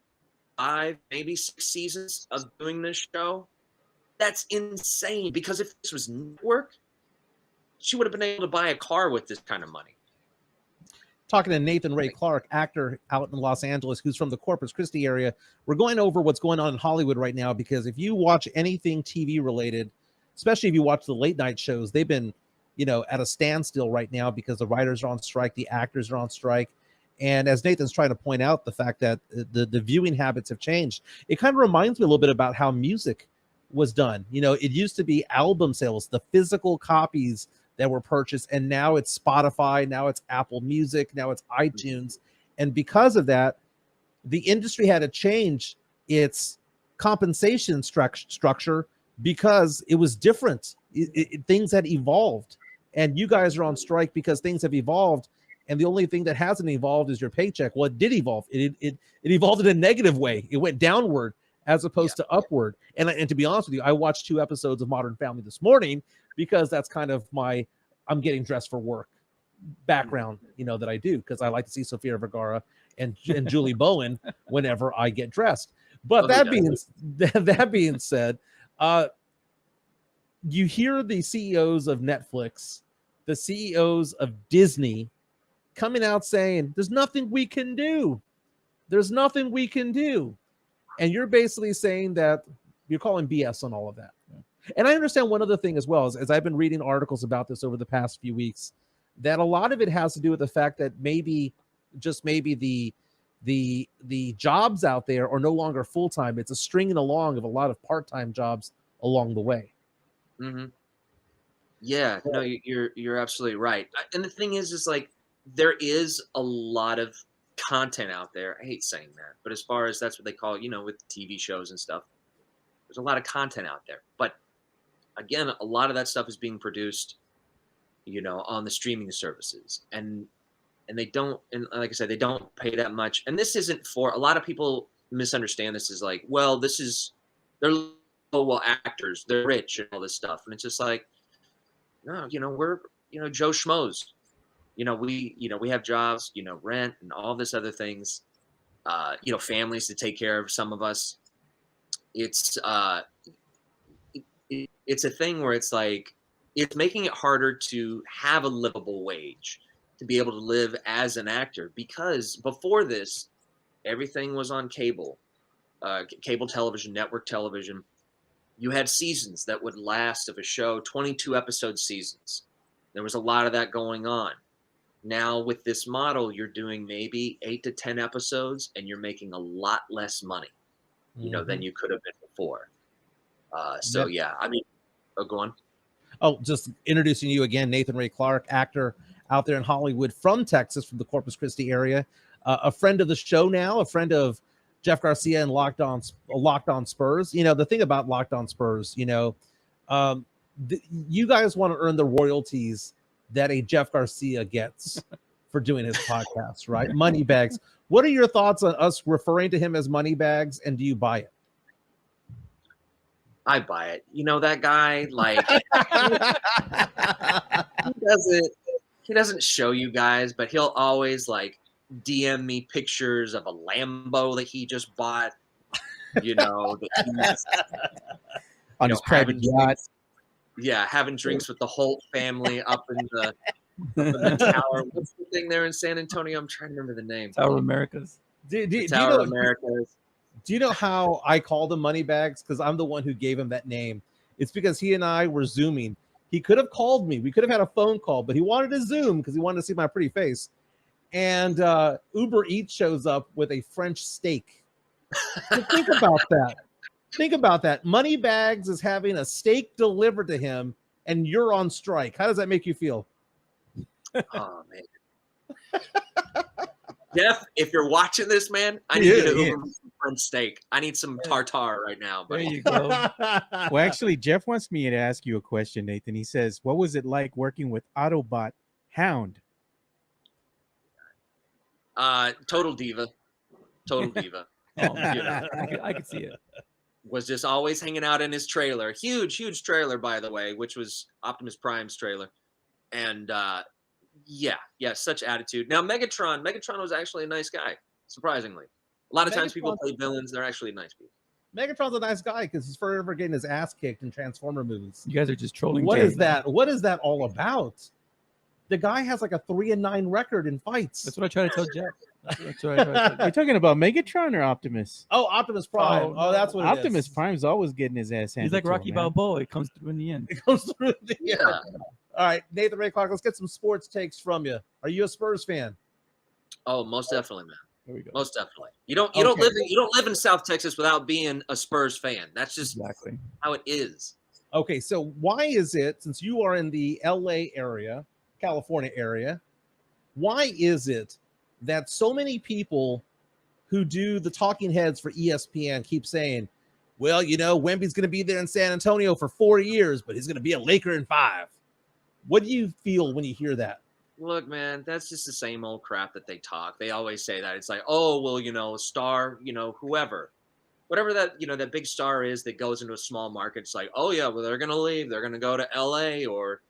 5, maybe 6 seasons of doing this show. That's insane, because if this was network, she would have been able to buy a car with this kind of money. Talking to Nathan Ray Clark, actor out in Los Angeles, who's from the Corpus Christi area. We're going over what's going on in Hollywood right now, because if you watch anything TV related, especially if you watch the late night shows, they've been, at a standstill right now because the writers are on strike, the actors are on strike. And as Nathan's trying to point out, the fact that the viewing habits have changed, it kind of reminds me a little bit about how music was done. It used to be album sales, the physical copies that were purchased, and now it's Spotify, now it's Apple Music, now it's iTunes. And because of that, the industry had to change its compensation structure because it was different. Things had evolved, and you guys are on strike because things have evolved, and the only thing that hasn't evolved is your paycheck. Well, it did evolve. It evolved in a negative way. It went downward as opposed to upward. And to be honest with you, I watched 2 episodes of Modern Family this morning, because that's kind of my I'm getting dressed for work background, that I do, because I like to see Sofia Vergara and Julie Bowen whenever I get dressed. But that being said, you hear the CEOs of Netflix, the CEOs of Disney coming out saying, there's nothing we can do. There's nothing we can do. And you're basically saying that you're calling BS on all of that. And I understand one other thing as well, as I've been reading articles about this over the past few weeks, that a lot of it has to do with the fact that maybe the jobs out there are no longer full-time. It's a stringing along of a lot of part-time jobs along the way. Mm-hmm. Yeah, no, you're absolutely right. And the thing is like, there is a lot of content out there. I hate saying that, but as far as that's what they call it, with TV shows and stuff, there's a lot of content out there. But again, a lot of that stuff is being produced, on the streaming services, and they don't, and like I said, they don't pay that much. And this isn't for, a lot of people misunderstand this as like, well, they're actors, they're rich and all this stuff, and it's just like, no, we're Joe Schmoes, we have jobs, rent and all this other things, families to take care of. Some of us, it's a thing where it's like, it's making it harder to have a livable wage, to be able to live as an actor, because before this, everything was on cable television, network television. You had seasons that would last of a show, 22 episode seasons. There was a lot of that going on. Now with this model, you're doing maybe 8 to 10 episodes, and you're making a lot less money, than you could have been before. Yeah, I mean, go on. Oh, just introducing you again, Nathan Ray Clark, actor out there in Hollywood from Texas, from the Corpus Christi area, a friend of the show now, a friend of Jeff Garcia and Locked On Spurs. The thing about Locked On Spurs, you guys want to earn the royalties that a Jeff Garcia gets for doing his podcast, right? Money Bagz. What are your thoughts on us referring to him as Money Bagz, and do you buy it? I buy it. That guy, like, he doesn't show you guys, but he'll always like DM me pictures of a Lambo that he just bought, that he's, on his private yacht. Yeah, having drinks with the Holt family up in the tower. What's the thing there in San Antonio? I'm trying to remember the name. Tower Americas. Tower Americas. Do you know how I called him Money Bagz? Because I'm the one who gave him that name. It's because he and I were Zooming. He could have called me. We could have had a phone call, but he wanted to Zoom because he wanted to see my pretty face. And Uber Eats shows up with a French steak. So think about that. Think about that. Money Bagz is having a steak delivered to him, and you're on strike. How does that make you feel? Oh, man. Jeff, if you're watching this, man, I need you to Uber some French steak. I need some tartare right now. Buddy. There you go. Well, actually, Jeff wants me to ask you a question, Nathan. He says, what was it like working with Autobot Hound? Total diva. Total diva. Oh, yeah, I could see it. Was just always hanging out in his trailer. Huge trailer, by the way, which was Optimus Prime's trailer. And yeah, such attitude. Now Megatron was actually a nice guy, surprisingly. A lot of times people play villains, they're actually nice people. Megatron's a nice guy because he's forever getting his ass kicked in Transformer movies. You guys are just trolling. What is that? What is that all about? The guy has like a 3-9 record in fights. That's what I try to tell Jeff. That's what I try to tell You're talking about Megatron or Optimus? Oh, Optimus Prime. Oh, that's what it is. Optimus Prime's always getting his ass handed. He's like to him, Rocky man. Balboa. It comes through in the end. It goes through the Yeah. All right, Nathan Ray Clark, let's get some sports takes from you. Are you a Spurs fan? Oh, most definitely, man. There we go. Most definitely. You don't Okay. live in South Texas without being a Spurs fan. That's just Exactly. how it is. Okay, so why is it, since you are in the LA area, California area, why is it that so many people who do the talking heads for ESPN keep saying, well, you know, Wemby's going to be there in San Antonio for 4 years, but he's going to be a Laker in 5. What do you feel when you hear that? Look, man, that's just the same old crap that they talk. They always say that. It's like, oh, well, you know, star, you know, whoever. Whatever that, you know, that big star is that goes into a small market. It's like, oh, yeah, well, they're going to leave. They're going to go to LA, or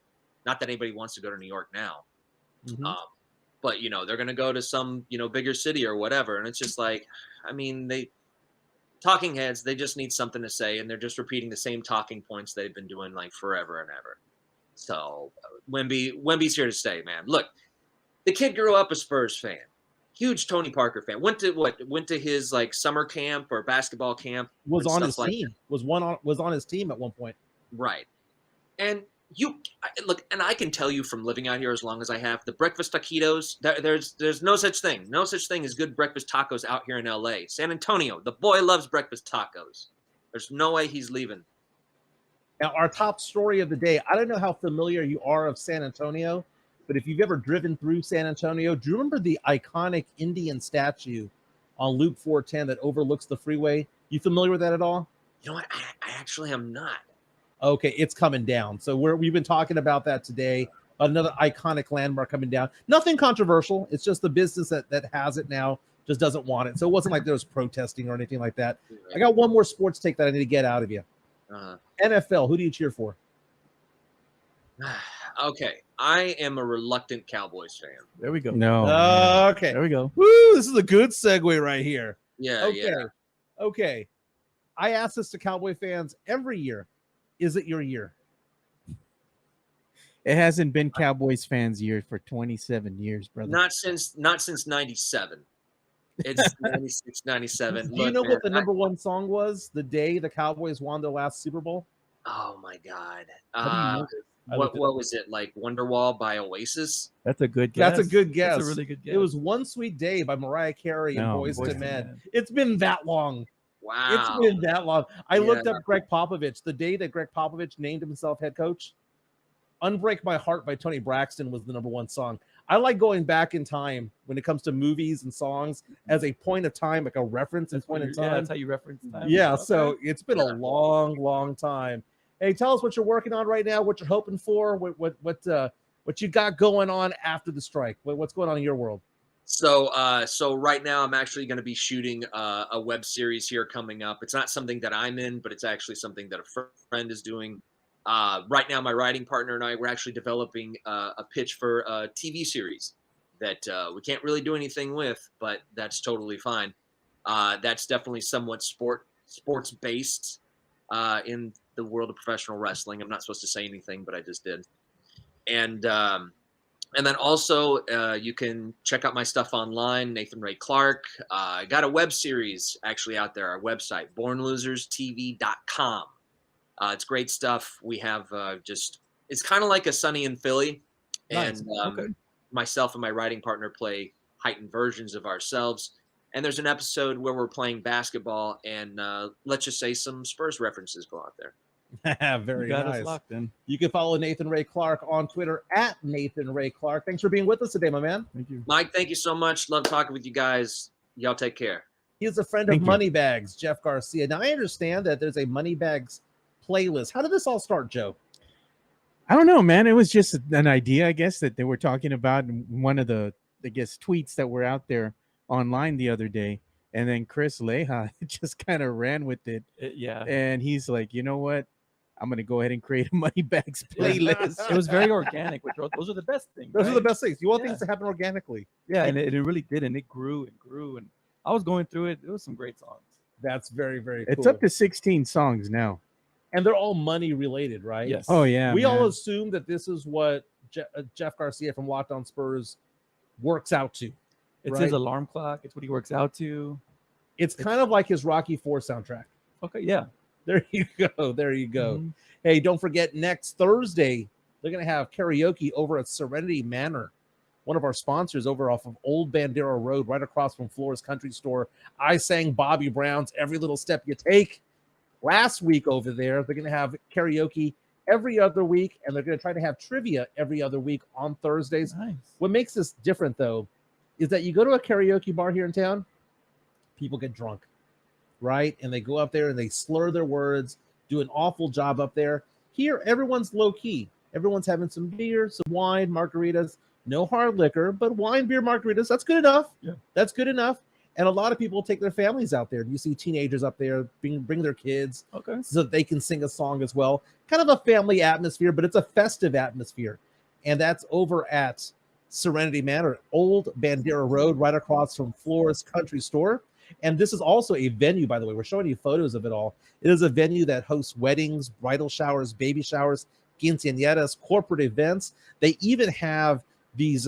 not that anybody wants to go to New York now. Mhm. But, you know, they're going to go to some, you know, bigger city or whatever. And it's just like, I mean, talking heads, they just need something to say. And they're just repeating the same talking points they've been doing like forever and ever. So Wemby's here to stay, man. Look, the kid grew up a Spurs fan, huge Tony Parker fan. Went to his like summer camp or basketball camp. Was and on stuff his like team. Was on his team at one point. Right. And look, and I can tell you from living out here as long as I have, the breakfast taquitos, there's no such thing. No such thing as good breakfast tacos out here in LA. San Antonio, the boy loves breakfast tacos. There's no way he's leaving. Now, our top story of the day, I don't know how familiar you are of San Antonio, but if you've ever driven through San Antonio, do you remember the iconic Indian statue on Loop 410 that overlooks the freeway? You familiar with that at all? You know what? I actually am not. Okay, it's coming down. So we've been talking about that today. Another iconic landmark coming down. Nothing controversial. It's just the business that has it now just doesn't want it. So it wasn't like there was protesting or anything like that. I got one more sports take that I need to get out of you. NFL, who do you cheer for? Okay, I am a reluctant Cowboys fan. There we go. No. Okay. There we go. Woo, this is a good segue right here. Yeah, yeah. Okay. I ask this to Cowboy fans every year. Is it your year? It hasn't been Cowboys fans' year for 27 years, brother. Not since 97. It's 96, 97. Do you know what the number one song was the day the Cowboys won their last Super Bowl? Oh my God. How do you know this? What was it, like Wonderwall by Oasis? That's a good guess. That's a good guess. That's a really good guess. It was One Sweet Day by Mariah Carey and No, Boyz Boyz II II Men. Men. It's been that long. Wow. It's been that long. I looked Yeah. up Greg Popovich. The day that Greg Popovich named himself head coach, Unbreak My Heart by Tony Braxton was the number one song. I like going back in time when it comes to movies and songs as a point of time, like a reference and point in Yeah, time. that's how you reference time. Yeah, Okay. so it's been a Yeah. long time. Hey, tell us what you're working on right now, what you're hoping for, what you got going on after the strike. What's going on in your world? So right now I'm actually going to be shooting a web series here coming up. It's not something that I'm in, but it's actually something that a friend is doing. Right now, my writing partner and I, we're actually developing a pitch for a TV series that we can't really do anything with, but that's totally fine. That's definitely somewhat sports based in the world of professional wrestling. I'm not supposed to say anything, but I just did. And then also you can check out my stuff online, Nathan Ray Clark. I got a web series actually out there, our website, bornloserstv.com. It's great stuff. We have it's kind of like a Sunny in Philly. Nice. And Okay. myself and my writing partner play heightened versions of ourselves. And there's an episode where we're playing basketball and let's just say some Spurs references go out there. Very You got nice. us locked in. You can follow Nathan Ray Clark on Twitter at Nathan Ray Clark. Thanks for being with us today, my man. Thank you. Mike, thank you so much. Love talking with you guys. Y'all take care. He's a friend Thank of you. Money Bagz, Jeff Garcia. Now, I understand that there's a Money Bagz playlist. How did this all start, Joe? I don't know, man. It was just an idea, I guess, that they were talking about in one of the, I guess, tweets that were out there online the other day. And then Chris Leja just kind of ran with it. Yeah. And he's like, you know what? I'm going to go ahead and create a Money Bagz playlist. It was very organic, which those are the best things. Those are the right? best things. You want Yeah. things to happen organically. Yeah, and it really did, and it grew and grew. And I was going through it. It was some great songs. That's very, very cool. It's up to 16 songs now. And they're all money related, right? Yes. Oh, yeah. We man. all assume that this is what Jeff Garcia from Locked On Spurs works out to. It's right? his alarm clock. It's what he works out to. It's kind of like his Rocky IV soundtrack. Okay, yeah. There you go. There you go. Mhm. Hey, don't forget, next Thursday, they're going to have karaoke over at Serenity Manor, one of our sponsors over off of Old Bandera Road, right across from Flores Country Store. I sang Bobby Brown's Every Little Step You Take last week over there. They're going to have karaoke every other week, and they're going to try to have trivia every other week on Thursdays. Nice. What makes this different, though, is that you go to a karaoke bar here in town, people get drunk, right? And they go up there and they slur their words, do an awful job up there. Here, everyone's low key. Everyone's having some beer, some wine, margaritas, no hard liquor, but wine, beer, margaritas. That's good enough. Yeah. That's good enough. And a lot of people take their families out there. You see teenagers up there bring their kids Okay. so that they can sing a song as well. Kind of a family atmosphere, but it's a festive atmosphere. And that's over at Serenity Manor, Old Bandera Road, right across from Flores Country Store. And this is also a venue, by the way. We're showing you photos of it all. It is a venue that hosts weddings, bridal showers, baby showers, quinceañeras, corporate events. They even have these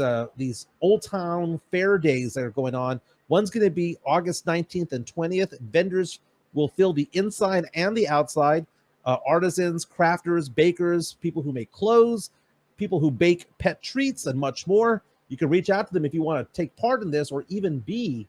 Old Town Fair days that are going on. One's going to be August 19th and 20th. Vendors will fill the inside and the outside. Artisans, crafters, bakers, people who make clothes, people who bake pet treats, and much more. You can reach out to them if you want to take part in this or even be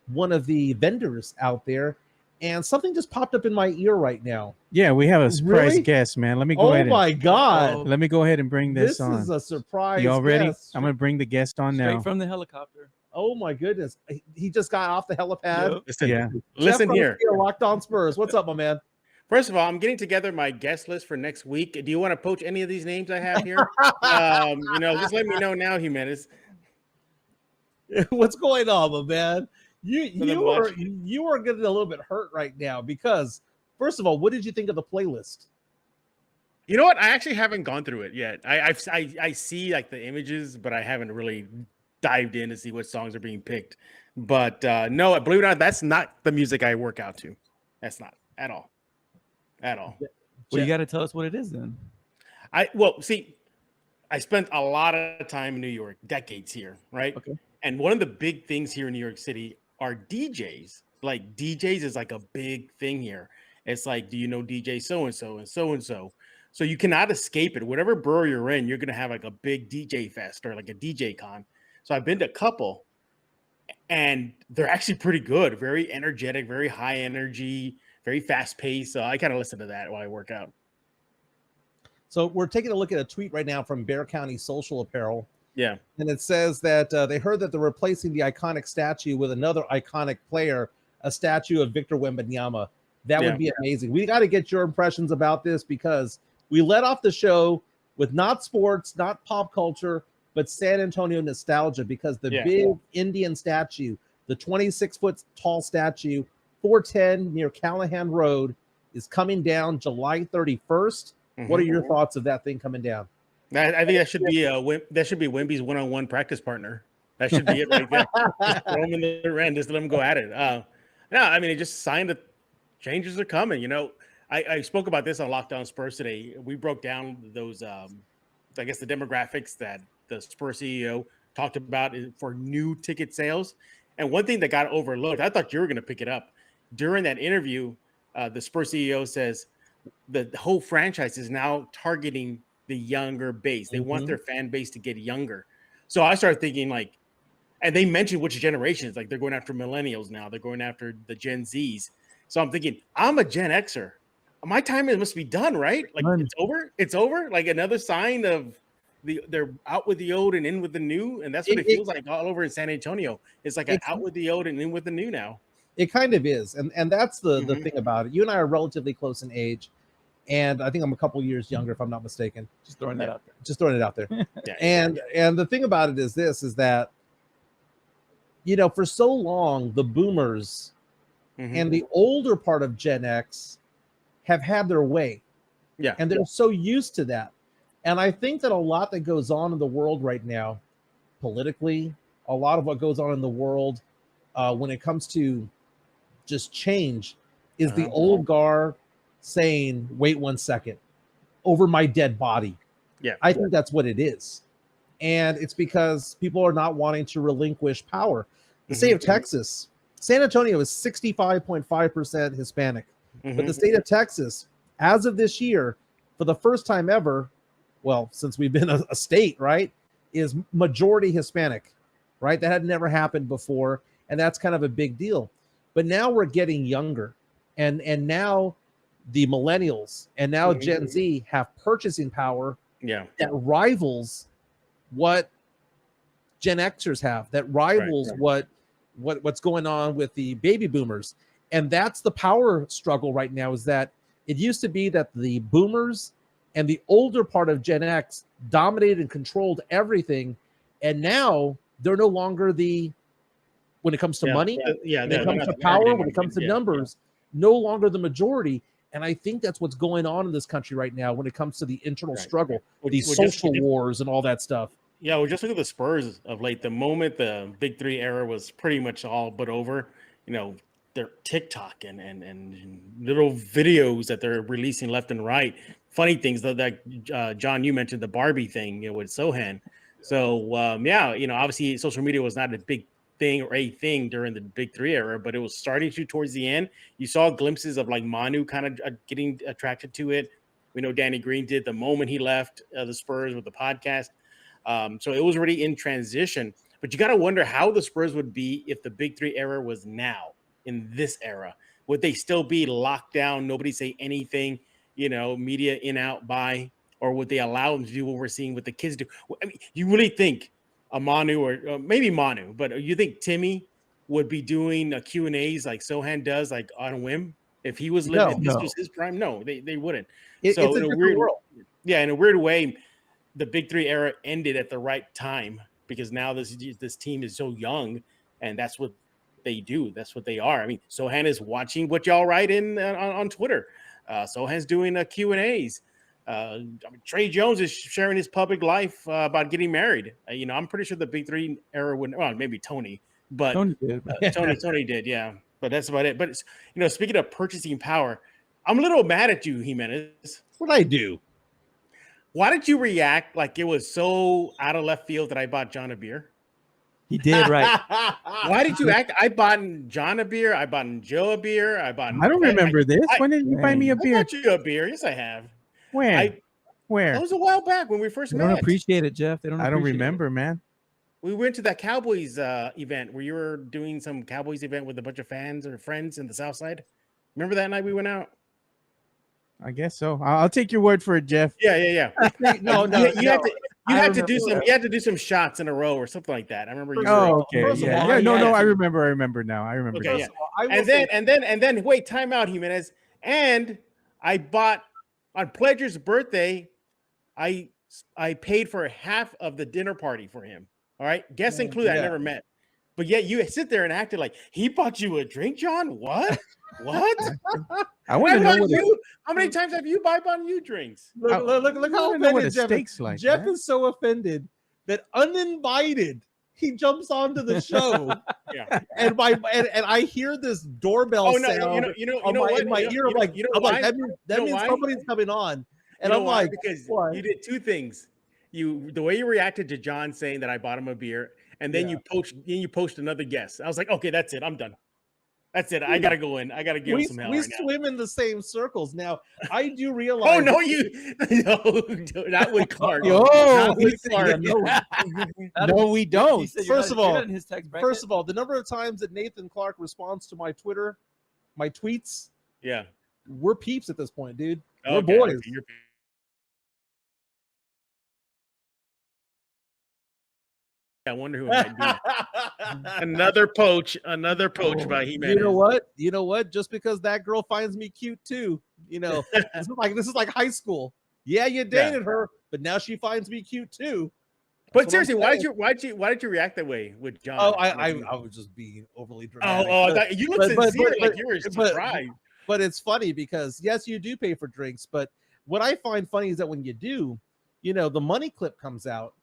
one of the vendors out there. And something just popped up in my ear right now. Yeah, we have a surprise Really? guest, man. Let me go Oh ahead. my God. Let me go ahead and bring this on. Is a surprise. You all ready? guest. I'm going to bring the guest on Straight now. from the helicopter. Oh my goodness. He just got off the helipad. Yep. Listen, Yeah. listen Jeff here. Garcia, Locked On Spurs. What's up, my man? First of all, I'm getting together my guest list for next week. Do you want to poach any of these names I have here? Just let me know now, Jimenez. What's going on, my man? Nothing You are getting a little bit hurt right now because, first of all, what did you think of the playlist? You know what? I actually haven't gone through it yet. I see like the images, but I haven't really dived in to see what songs are being picked. But no, believe it or not, that's not the music I work out to. That's not at all. At all. Well, you got to tell us what it is then. I spent a lot of time in New York, decades here, right? Okay. And one of the big things here in New York City are DJs. Like DJs is like a big thing here. It's like, do you know DJ so-and-so and so-and-so? So you cannot escape it. Whatever borough you're in, you're going to have like a big DJ fest or like a DJ con. So I've been to a couple and they're actually pretty good. Very energetic, very high energy, very fast paced. So I kind of listen to that while I work out. So we're taking a look at a tweet right now from Bear County Social Apparel. Yeah. And it says that they heard that they're replacing the iconic statue with another iconic player, a statue of Victor Wembanyama. That would be amazing. We got to get your impressions about this because we let off the show with not sports, not pop culture, but San Antonio nostalgia because the big Indian statue, the 26-foot tall statue, 410 near Callahan Road, is coming down July 31st. Mm-hmm. What are your thoughts of that thing coming down? I think that should be Wemby's one-on-one practice partner. That should be it right there. Just throw him in the end, just let him go at it. No, I mean, it just signed that changes are coming. You know, I spoke about this on Lockdown Spurs today. We broke down those, I guess, the demographics that the Spurs CEO talked about for new ticket sales. And one thing that got overlooked, I thought you were going to pick it up. During that interview, the Spurs CEO says the whole franchise is now targeting the younger base. They want their fan base to get younger. So I started thinking like, and they mentioned which generations, like they're going after millennials now. They're going after the Gen Zs. So I'm thinking, I'm a Gen Xer. My time must be done, right? Like it's over. It's over. Like another sign of they're out with the old and in with the new. And that's what it feels like all over in San Antonio. It's like out with the old and in with the new now. It kind of is. And that's the thing about it. You and I are relatively close in age. And I think I'm a couple years younger, if I'm not mistaken. Just throwing that out there. Just throwing it out there. Yeah. And the thing about it is this, is that for so long, the boomers and the older part of Gen X have had their way. Yeah. And they're so used to that. And I think that a lot that goes on in the world right now, politically, a lot of what goes on in the world when it comes to just change is the old guard saying, wait 1 second, over my dead body. Yeah. I think that's what it is. And it's because people are not wanting to relinquish power. The state of Texas, San Antonio is 65.5% Hispanic. But the state of Texas, as of this year, for the first time ever, well, since we've been a state, right, is majority Hispanic, right? That had never happened before. And that's kind of a big deal. But now we're getting younger. And now the millennials and now Gen Z have purchasing power that rivals what Gen Xers have, that rivals what's going on with the baby boomers. And that's the power struggle right now, is that it used to be that the boomers and the older part of Gen X dominated and controlled everything. And now they're no longer when it comes to money, when it comes to power, when it comes to numbers, no longer the majority. And I think that's what's going on in this country right now when it comes to the internal struggle, these social wars and all that stuff. Yeah, well, just look at the Spurs of late. The moment the Big Three era was pretty much all but over, their TikTok and little videos that they're releasing left and right. Funny things that John, you mentioned the Barbie thing, with Sohan. So obviously social media was not a big thing or a thing during the Big Three era, but it was starting to towards the end. You saw glimpses of like Manu kind of getting attracted to it. We know Danny Green did the moment he left the Spurs with the podcast. So it was already in transition. But you got to wonder how the Spurs would be if the Big Three era was now. In this era, would they still be locked down, nobody say anything, media in, out, by, or would they allow them to do what we're seeing with the kids do? I mean, you really think a Manu or maybe Manu, but you think Timmy would be doing Q&As like Sohan does, like on a whim? If he was living, if this was his prime, no, they wouldn't. It's a weird world. Yeah, in a weird way, the Big Three era ended at the right time because now this team is so young, and that's what they do. That's what they are. I mean, Sohan is watching what y'all write in on Twitter. Sohan's doing Q&As. Trey Jones is sharing his public life about getting married. I'm pretty sure the Big Three era wouldn't. Well, maybe Tony, but Tony did. Tony did, yeah. But that's about it. But speaking of purchasing power, I'm a little mad at you, Jimenez. What'd I do? Why did you react like it was so out of left field that I bought John a beer? He did, right? Why did you act? I bought John a beer. I bought Joe a beer. I don't remember this. When did you buy me a beer? I bought you a beer. Yes, I have. When? Where? That was a while back when we first met. They don't appreciate it, Jeff. I don't remember, man. We went to that Cowboys event where you were doing some Cowboys event with a bunch of fans or friends in the South Side. Remember that night we went out? I guess so. I'll take your word for it, Jeff. Yeah. No. You had to do some shots in a row or something like that. I remember you. Oh, okay. Yeah. No. I remember now. I remember. Okay, and then wait, time out, Jimenez. And I bought on Pledger's birthday. I paid for half of the dinner party for him. All right, guests included. I never met, but yet you sit there and acted like he bought you a drink, John. What? I want to know how many times have you bought you drinks? Look how offended Jeff is. Like Jeff is so offended that uninvited he jumps onto the show. And I hear this doorbell sound. In my ear. I'm like, that means somebody's coming on. And I'm like, because you did two things. The way you reacted to John saying that I bought him a beer, and then you post another guest. I was like, okay, that's it. I'm done. That's it. I gotta go in. I gotta give him some help. We swim in the same circles. Now, I do realize. Oh no, not with Clark. No, we don't. First of all, the number of times that Nathan Clark responds to my Twitter, my tweets, we're peeps at this point, dude. We're boys. Okay. I wonder who it might be. Another poach by Jimenez. You know what? Just because that girl finds me cute too, this is like high school. Yeah, you dated her, but now she finds me cute too. But what seriously, I'm why did you react that way with John? Oh, I was just being overly dramatic. You look sincere, like you were surprised. But it's funny because yes, you do pay for drinks, but what I find funny is that when you do, the money clip comes out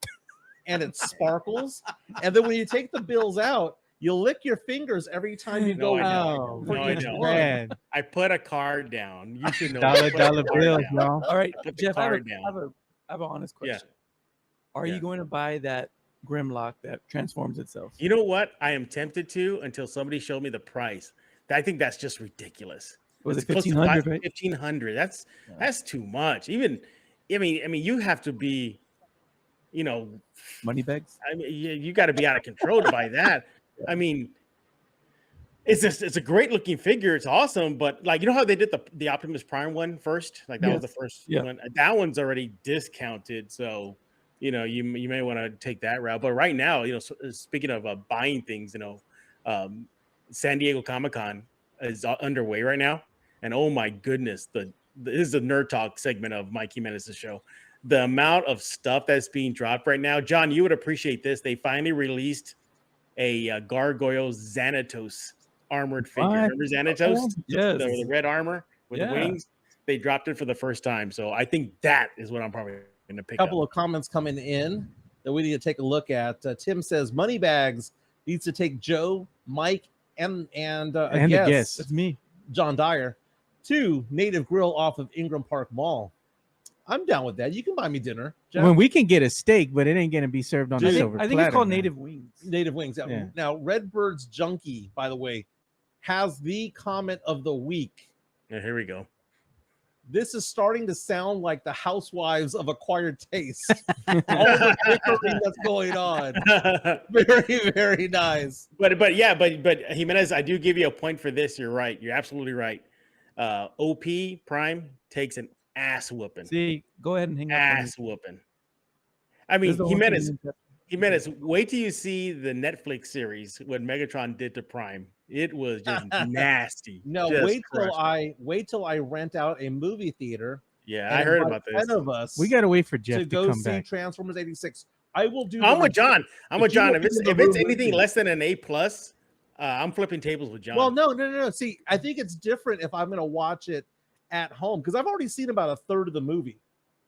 and it sparkles, and then when you take the bills out, you lick your fingers every time you go. I know. I put a card down. You should know. Dollar bills, y'all. All right, Put the Jeff, I have card down. an honest question. Yeah. Are you going to buy that Grimlock that transforms itself? You know what? I am tempted to until somebody showed me the price. I think that's just ridiculous. Was it 1,500? Right? 1,500. That's too much. Even, I mean, you have to be, Money Bagz. I mean, you got to be out of control to buy that. I mean, it's a great looking figure. It's awesome, but like how they did the Optimus Prime one first, like that was the first one. That one's already discounted, so you may want to take that route. But right now, speaking of buying things, San Diego Comic-Con is underway right now, and oh my goodness, this is the Nerd Talk segment of Mike Jimenez's show. The amount of stuff that's being dropped right now, John, you would appreciate this. They finally released a Gargoyle Xanatos armored figure. Remember Xanatos? Yes. The red armor with the wings. They dropped it for the first time. So I think that is what I'm probably going to pick up. A couple of comments coming in that we need to take a look at. Tim says Money Bagz needs to take Joe, Mike, and a guest. It's me, John Dwyer, to Native Grill off of Ingram Park Mall. I'm down with that. You can buy me dinner. Jeff. When we can get a steak, but it ain't going to be served on a silver platter. I think it's called Native Wings. Native Wings. Yeah. Now, Redbird's Junkie, by the way, has the comment of the week. Yeah, here we go. This is starting to sound like the Housewives of Acquired Taste. All the bickering that's going on. Very, very nice. But Jimenez, I do give you a point for this. You're right. You're absolutely right. OP Prime takes an ass whooping. See, go ahead and hang up. Ass whooping. I mean, Jimenez, wait till you see the Netflix series what Megatron did to Prime. It was just nasty. No, just wait till I rent out a movie theater. Yeah, I heard about this. 10 of us. We got to wait for Jeff to go come see back. Transformers 86. I will do. I'm with John. If it's anything less than an A+, I'm flipping tables with John. Well, no. See, I think it's different if I'm going to watch it at home because I've already seen about a third of the movie.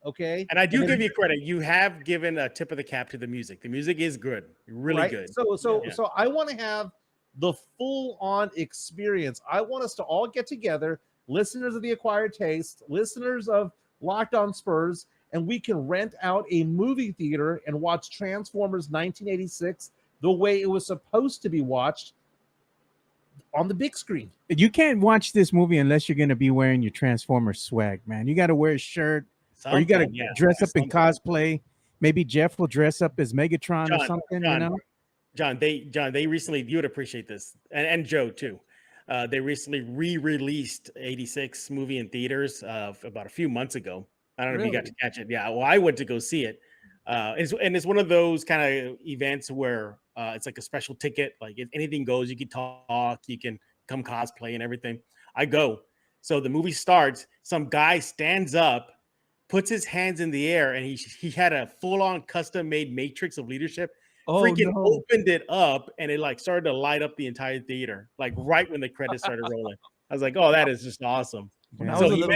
Okay. And I do give you credit. You have given a tip of the cap to the music. The music is good. Really good. So I want to have the full on experience. I want us to all get together, listeners of the Acquired Taste, listeners of Locked On Spurs, and we can rent out a movie theater and watch Transformers 1986 the way it was supposed to be watched on the big screen. You can't watch this movie unless you're going to be wearing your Transformers swag, man. You got to wear a shirt. Or you got to dress up in cosplay. Maybe Jeff will dress up as Megatron or something. John, they recently, you would appreciate this, and Joe too. They recently re-released 86 movie in theaters about a few months ago. I don't know if you got to catch it. Yeah, well, I went to go see it. It's one of those kind of events where it's like a special ticket. Like if anything goes, you can talk, you can come cosplay and everything. I go. So the movie starts. Some guy stands up, puts his hands in the air, and he had a full-on custom-made matrix of leadership. Opened it up, and it like started to light up the entire theater, like right when the credits started rolling. I was like, "Oh, that is just awesome." Yeah. So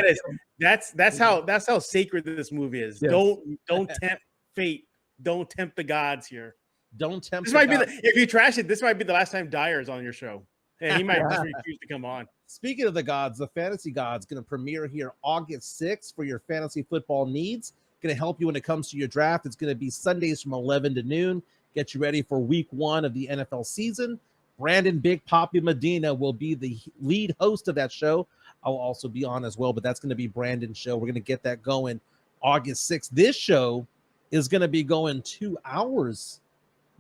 that's how sacred this movie is. Yes. Don't tempt fate. Don't tempt the gods here. Don't tempt. This might be if you trash it. This might be the last time Dyer is on your show, and he might just refuse to come on. Speaking of the gods, the Fantasy Gods going to premiere here August 6th for your fantasy football needs. Going to help you when it comes to your draft. It's going to be Sundays from 11 to noon. Get you ready for week 1 of the NFL season. Brandon Big Papi Medina will be the lead host of that show. I'll also be on as well, but that's going to be Brandon's show. We're going to get that going August 6th. This show is going to be going 2 hours,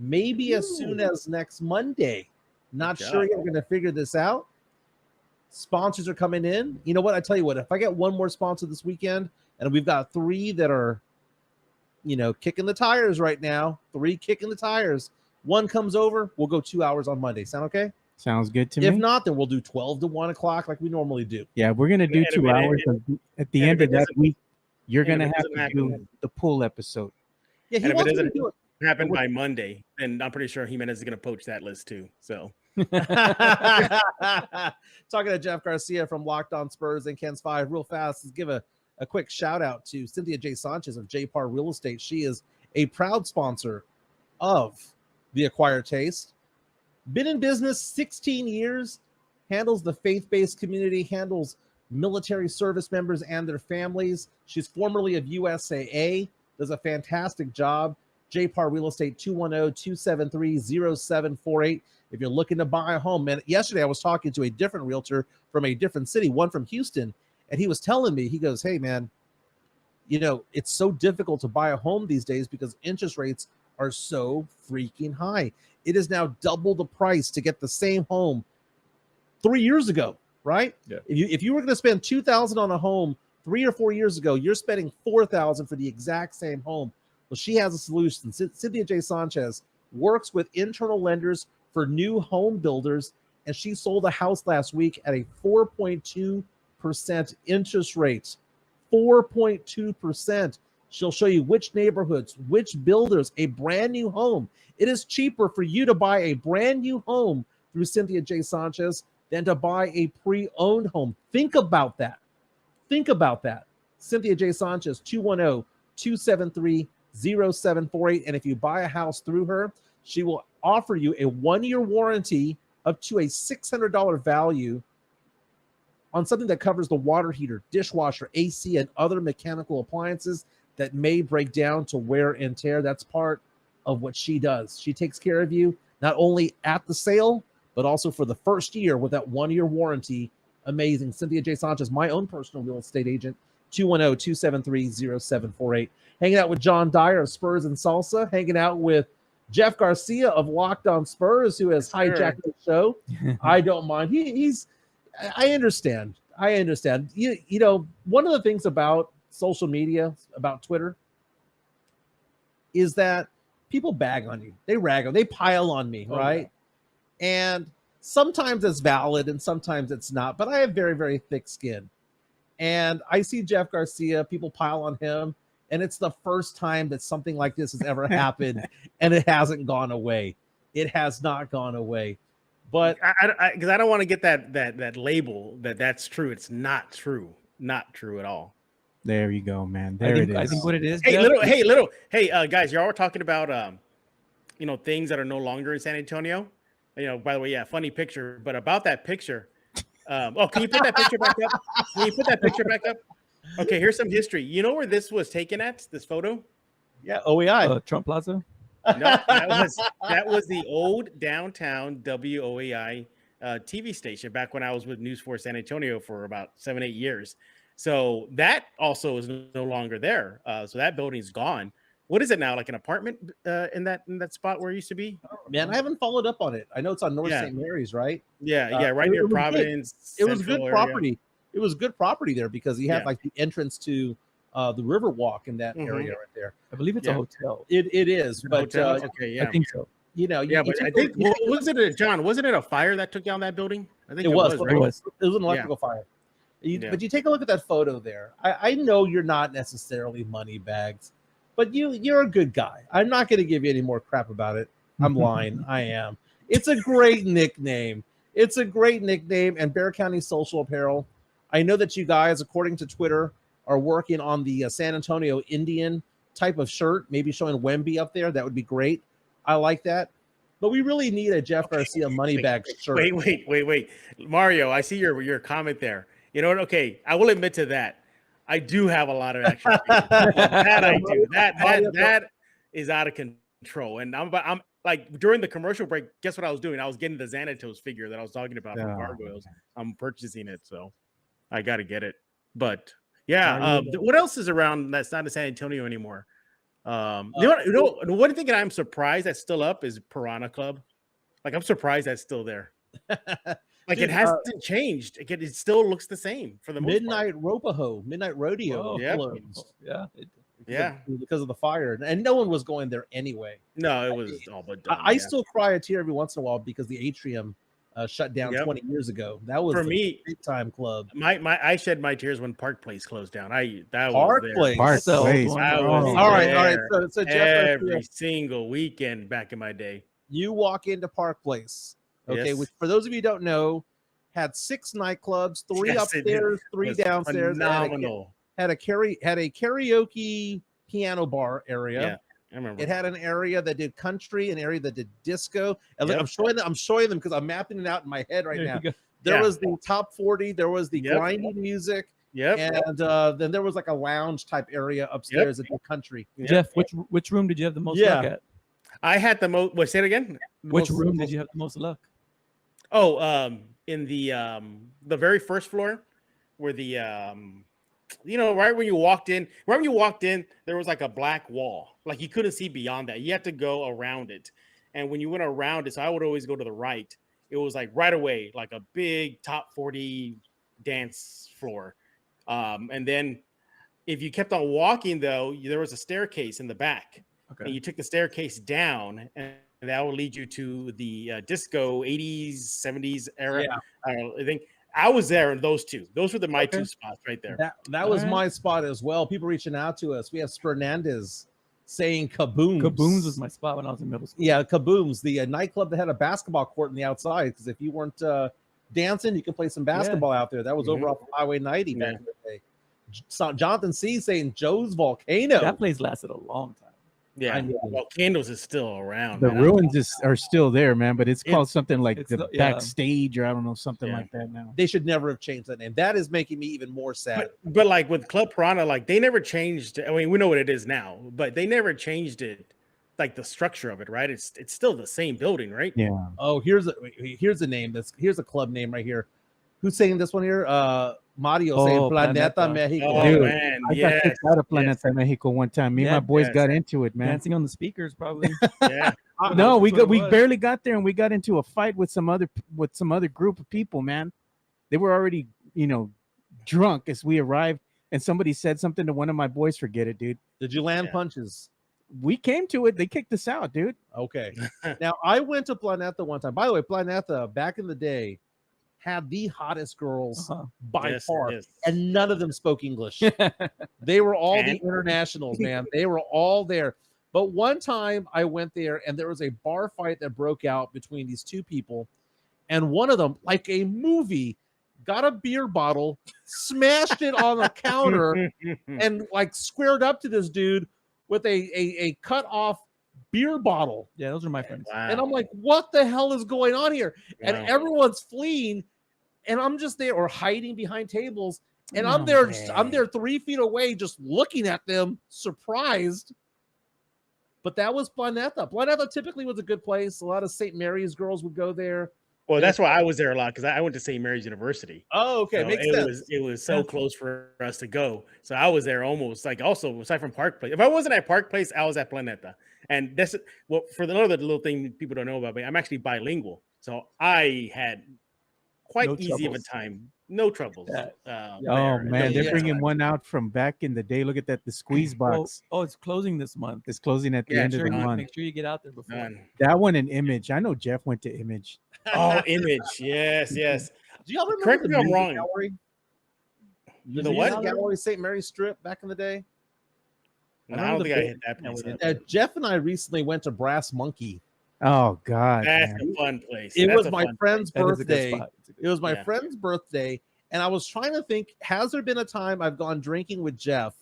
maybe as soon as next Monday. Not sure yet. We're going to figure this out. Sponsors are coming in. You know what? I tell you what, if I get one more sponsor this weekend, and we've got 3 that are kicking the tires right now. 3 kicking the tires. 1 comes over. We'll go 2 hours on Monday. Sound okay? Sounds good to me. If not, then we'll do 12 to 1 o'clock like we normally do. Yeah, we're going to do 2 hours. At the end of that week, you're going to have to do the pool episode. Yeah, he wants me to do it. happen by Monday, and I'm pretty sure Jimenez is going to poach that list too. So talking to Jeff Garcia from Locked On Spurs and Ken's Five real fast. Let's give a quick shout out to Cynthia J. Sanchez of J. Parr Real Estate. She is a proud sponsor of the Acquired Taste. Been in business 16 years, handles the faith-based community, handles military service members and their families. She's formerly of USAA, does a fantastic job. J. Parr Real Estate, 210-273-0748. If you're looking to buy a home, man, yesterday I was talking to a different realtor from a different city, one from Houston, and he was telling me, he goes, hey, man, you know, it's so difficult to buy a home these days because interest rates are so freaking high. It is now double the price to get the same home 3 years ago, right? Yeah. If you were going to spend $2,000 on a home 3 or 4 years ago, you're spending $4,000 for the exact same home. Well, she has a solution. Cynthia J. Sanchez works with internal lenders for new home builders, and she sold a house last week at a 4.2% interest rate. 4.2%. She'll show you which neighborhoods, which builders, a brand new home. It is cheaper for you to buy a brand new home through Cynthia J. Sanchez than to buy a pre-owned home. Think about that. Think about that. Cynthia J. Sanchez, 210-273-0748. And if you buy a house through her, she will offer you a 1-year warranty up to a $600 value on something that covers the water heater, dishwasher, AC, and other mechanical appliances that may break down to wear and tear. That's part of what she does. She takes care of you not only at the sale, but also for the first year with that 1-year warranty. Amazing. Cynthia J. Sanchez, my own personal real estate agent, 210-273-0748. Hanging out with John Dwyer of Spurs and Salsa, hanging out with Jeff Garcia of Locked On Spurs, who has hijacked the show. I don't mind. I understand. You know, one of the things about social media, about Twitter, is that people bag on you. They rag on, they pile on me, right? Yeah. And sometimes it's valid and sometimes it's not, but I have very, very thick skin. And I see Jeff Garcia, people pile on him, and it's the first time that something like this has ever happened, and it hasn't gone away. It has not gone away. But because I don't want to get that label that's true. It's not true. Not true at all. There you go, man. There it is. I think what it is. Hey, Jeff, hey, guys, y'all were talking about you know, things that are no longer in San Antonio. You know, by the way, yeah, funny picture. But about that picture, can you put that picture back up? Can you put that picture back up? Okay, here's some history. You know where this was taken at? This photo? Yeah, OEI, Trump Plaza. No, that was the old downtown WOAI TV station back when I was with News 4 San Antonio for about 7-8 years. So that also is no longer there. So that building's gone. What is it now? Like an apartment in that spot where it used to be? Man, I haven't followed up on it. I know it's on North St. Mary's, right? Yeah, right near Providence. It was good property. It was good property there because you had like the entrance to the Riverwalk in that area right there. I believe it's a hotel. It is, but okay, yeah, I think so. You know, but I think wasn't it a fire that took down that building? I think it was. Right? It was an electrical fire. But you take a look at that photo there. I know you're not necessarily Money Bagz, but you're a good guy. I'm not going to give you any more crap about it. I'm lying. I am. It's a great nickname. And Bear County Social Apparel. I know that you guys, according to Twitter, are working on the San Antonio Indian type of shirt, maybe showing Wemby up there. That would be great. I like that. But we really need a Jeff Garcia Money Bagz shirt. Wait. Mario, I see your comment there. You know what? Okay, I will admit to that. I do have a lot of action figures. That I do. That is out of control. And I'm like during the commercial break, guess what I was doing? I was getting the Xanatos figure that I was talking about from Gargoyles. I'm purchasing it, so I got to get it. But yeah, what else is around that's not in San Antonio anymore? One thing that I'm surprised that's still up is Piranha Club. Like I'm surprised that's still there. Like it hasn't changed. It still looks the same for the most Midnight Rodeo. Because of the fire, and no one was going there anyway. No, it was all but done. I still cry a tear every once in a while because the atrium shut down Yep. 20 years ago. That was For the me, big time club. I shed my tears when Park Place closed down. That Park was there. Place. Park That's the old Place. one. I Oh, was All right. there So Jeff, every single weekend back in my day. you walk into Park Place, okay, Yes. which for those of you who don't know, had 6 nightclubs, 3 Yes, it did. upstairs, 3 Was downstairs. phenomenal. Had a karaoke piano bar area. Yeah, I remember. It had an area that did country, an area that did disco. And look, Yep. I'm showing them because I'm mapping it out in my head right There now. you go. There Yeah. was the top 40, there was the Yep. grinding music, Yep. and then there was like a lounge type area upstairs at the country. Yep. Jeff, which room did you have the most Yeah. luck at? I had the most. Wait, say it again. Which room did you have the most luck? Oh, in the very first floor, where the right when you walked in, there was like a black wall, like you couldn't see beyond that. You had to go around it, and when you went around it, so I would always go to the right. It was like right away, like a big top 40 dance floor, and then if you kept on walking, though, there was a staircase in the back. Okay. And you took the staircase down, and that will lead you to the disco 80s, 70s era. Yeah. I think I was there in those two. Those were my Okay. 2 spots right there. That was All right. my spot as well. People reaching out to us. We have Spernandez saying kabooms. Kabooms was my spot when I was in middle school. Yeah, kabooms, the nightclub that had a basketball court on the outside. Because if you weren't dancing, you could play some basketball out there. That was over off Highway 90 back in the day. Jonathan C saying Joe's Volcano. That place lasted a long time. Yeah. I know. Well, Candles is still around. The man. ruins are still there, man, but it's It- called something like it's the the- yeah. backstage, or I don't know, something Yeah. like that now. They should never have changed that name. That is making me even more sad. But like with Club Piranha, like they never changed. I mean, we know what it is now, but they never changed it, like the structure of it, right? It's still the same building, right? Yeah. Oh, here's a name. Here's a club name right here. Who's saying this one here? Mario saying Oh, Planeta, Planeta. Mexico. Oh Dude, man, I got yes, kicked out of Planeta Mexico one time. Me and Yeah, my boys yes. got into it, man. Dancing on the speakers, probably. yeah. No, we That's what it we was. barely got there, and we got into a fight with some other group of people, man. They were already, drunk as we arrived, and somebody said something to one of my boys. Forget it, dude. Did you land Yeah. punches? We came to it. They kicked us out, dude. Okay. Now I went to Planeta one time. By the way, Planeta back in the day had the hottest girls Uh-huh. by Yes, far, yes. and none of them spoke English. They were all the And- internationals, man. They were all there. But one time I went there, and there was a bar fight that broke out between these two people, and one of them, like a movie, got a beer bottle, smashed it on the counter, and like squared up to this dude with a cut off beer bottle. Yeah, those are my friends. Wow. And I'm like, what the hell is going on here? And Wow. everyone's fleeing, and I'm just there or hiding behind tables. And I'm No there, way. I'm there 3 feet away, just looking at them, surprised. But that was Planeta. Planeta typically was a good place. A lot of St. Mary's girls would go there. Well, that's why I was there a lot, because I went to St. Mary's University. Oh, okay, So makes it sense. was so close for us to go. So I was there almost like also aside from Park Place. If I wasn't at Park Place, I was at Planeta. And that's for the other little thing people don't know about me. I'm actually bilingual, so I had quite No easy of a troubles. time, no troubles. Yeah. Oh there. man, they're yeah. bringing one out from back in the day. Look at that, the squeeze box. Oh, it's closing this month. It's closing at the Yeah, end of Sure, the month. make sure you get out there before. None. That one in Image. I know Jeff went to Image. Oh, Image, yes. Do y'all remember Correct the me if I'm music wrong. gallery? The what? Music gallery, St. Mary's Strip back in the day? No, I don't think I hit that Yeah, we place. did. up. Jeff and I recently went to Brass Monkey. Oh God, That's man. a fun place. It That's was a my fun friend's That is a good birthday. spot. It's a good It was my Yeah. friend's birthday, and I was trying to think: has there been a time I've gone drinking with Jeff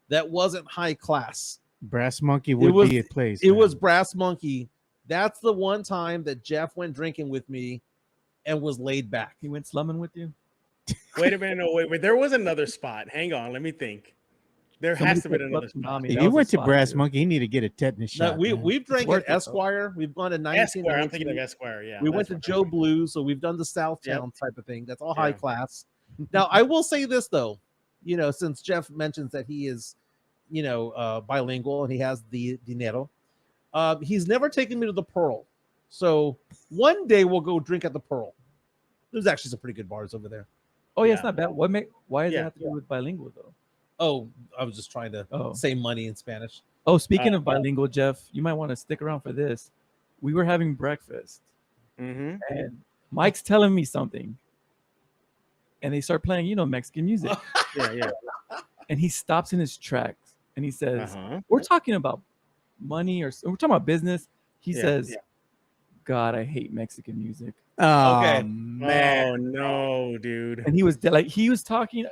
that wasn't high class? Brass Monkey would was- be a place. It man. was Brass Monkey. That's the one time that Jeff went drinking with me and was laid back. He went slumming with you. Wait a minute, no, wait. There was another spot. Hang on, let me think. There Somebody has to be put another Club spot. Tsunami. If That you was a went to spot, Brass dude. Monkey, you need to get a tetanus No, shot. we've man. drank worth at it, though. Esquire. We've gone to 19. Esquire. I'm thinking of Esquire. Yeah. We went that's to what- Joe Blue, so we've done the Southtown type of thing. That's all high Yeah. class. Now, I will say this though, since Jeff mentions that he is, bilingual and he has the dinero, he's never taken me to the Pearl. So one day we'll go drink at the Pearl. There's actually some pretty good bars over there. Oh yeah, it's Yeah. not bad. Why does Yeah. it have to do with bilingual though? Oh, I was just trying to Oh. say money in Spanish. Oh, speaking Uh, of bilingual, Jeff, you might want to stick around for this. We were having breakfast, Mhm. and Mike's telling me something, and they start playing, Mexican music, Yeah. and he stops in his tracks and he says, Uh-huh. "We're talking about money, or we're talking about business." He Yeah, says, yeah. "God, I hate Mexican music." Oh, Okay. man. Oh no, dude. And he was he was talking,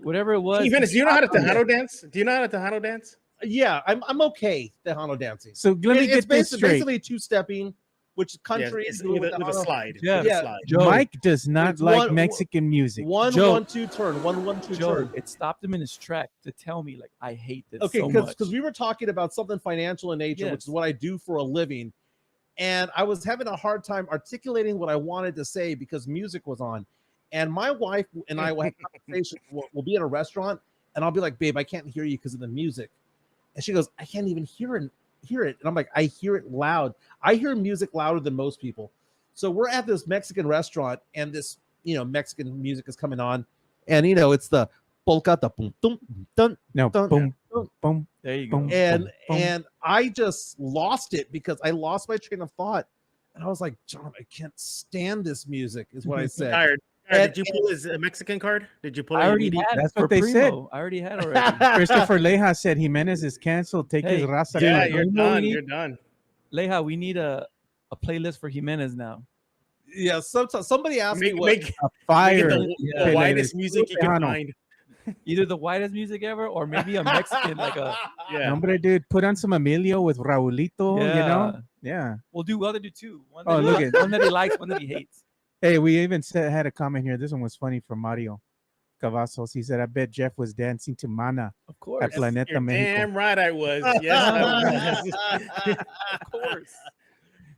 whatever it was. Jimenez, do you know how to stopped on Tejano dance? Do you know how to Tejano dance? Yeah, I'm okay Tejano dancing. So let me It's get this straight. basically two-stepping, which country Yes, is doing with a Tejano. slide. Yeah. With a Yeah. slide. Joe, Mike does not It's like one- Mexican music. One, Joe. 1-2 turn. 1-1-2 Joe, turn. it stopped him in his track to tell me, like, I hate this Okay, so much. because we were talking about something financial in nature, which is Yes. what I do for a living, and I was having a hard time articulating what I wanted to say because music was on, and my wife and I will have conversations. We'll be at a restaurant, and I'll be like, "Babe, I can't hear you because of the music," and she goes, "I can't even hear it," and I'm like, "I hear it loud. I hear music louder than most people." So we're at this Mexican restaurant, and this Mexican music is coming on, and it's the polka, the boom, boom, dun, No, dun, boom, dun. boom. There you go. Boom. And I just lost it because I lost my train of thought, and I was like, "John, I can't stand this music," is what I said. Tired. And- Did you pull his Mexican card? Did you pull I it? already had. That's for what they said. Primo. I already had already. Christopher Leja said Jimenez is canceled. Take Hey, his raza. Yeah, Dude, you're you know we done. need- You're done. Leja, we need a playlist for Jimenez now. Yeah, somebody asked me Make, what. make, A make fire. it the Yeah. widest music you can Tejano. find. Either the whitest music ever, or maybe a Mexican, like a. Yeah. Hombre, dude, put on some Emilio with Raulito, Yeah. Yeah. We'll do two. One Oh, that, look he, at- one that he likes, one that he hates. Hey, we even had a comment here. This one was funny from Mario Cavazos. He said, I bet Jeff was dancing to Mana Of at course. Planeta You're Mexico. damn right I was. Yes, I was. Of course.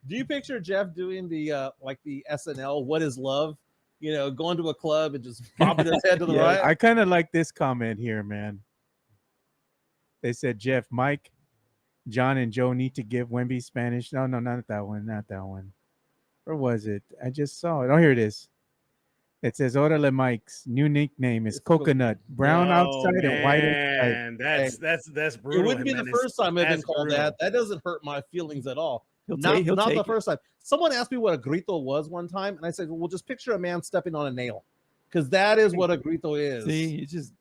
Do you picture Jeff doing the like the SNL "What Is Love"? Going to a club and just bobbing his head to the Yeah, right. I kind of like this comment here, man. They said, Jeff, Mike, John, and Joe need to give Wemby Spanish. No, not that one. Not that one. Where was it? I just saw it. Oh, here it is. It says, Orale Mike's new nickname is It's Coconut. Brown outside and white inside. Man, that's It brutal. wouldn't be the Jimenez. first time I've been That's called brutal. that. That doesn't hurt my feelings at all. He'll Not take the it. first time. Someone asked me what a grito was one time, and I said, "Well, just picture a man stepping on a nail, because that is what a grito is." See, it's just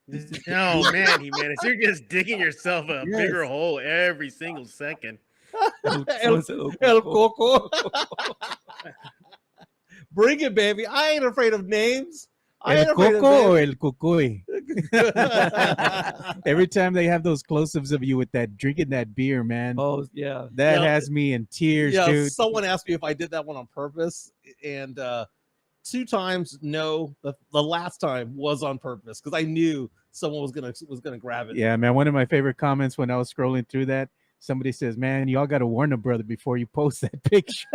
No, man, Jimenez, you're just digging yourself a Yes. bigger hole every single second. El Coco. Bring it, baby. I ain't afraid of names. I ain't El afraid of Coco or names. El Cucuy? Every time they have those close-ups of you with that drinking that beer, man, Oh yeah. that Yeah. has me in tears, Yeah, dude. someone asked me if I did that one on purpose, and 2 times no. The last time was on purpose because I knew someone was gonna grab it. Yeah, man. One of my favorite comments when I was scrolling through that, somebody says, "Man, y'all got to warn a brother before you post that picture."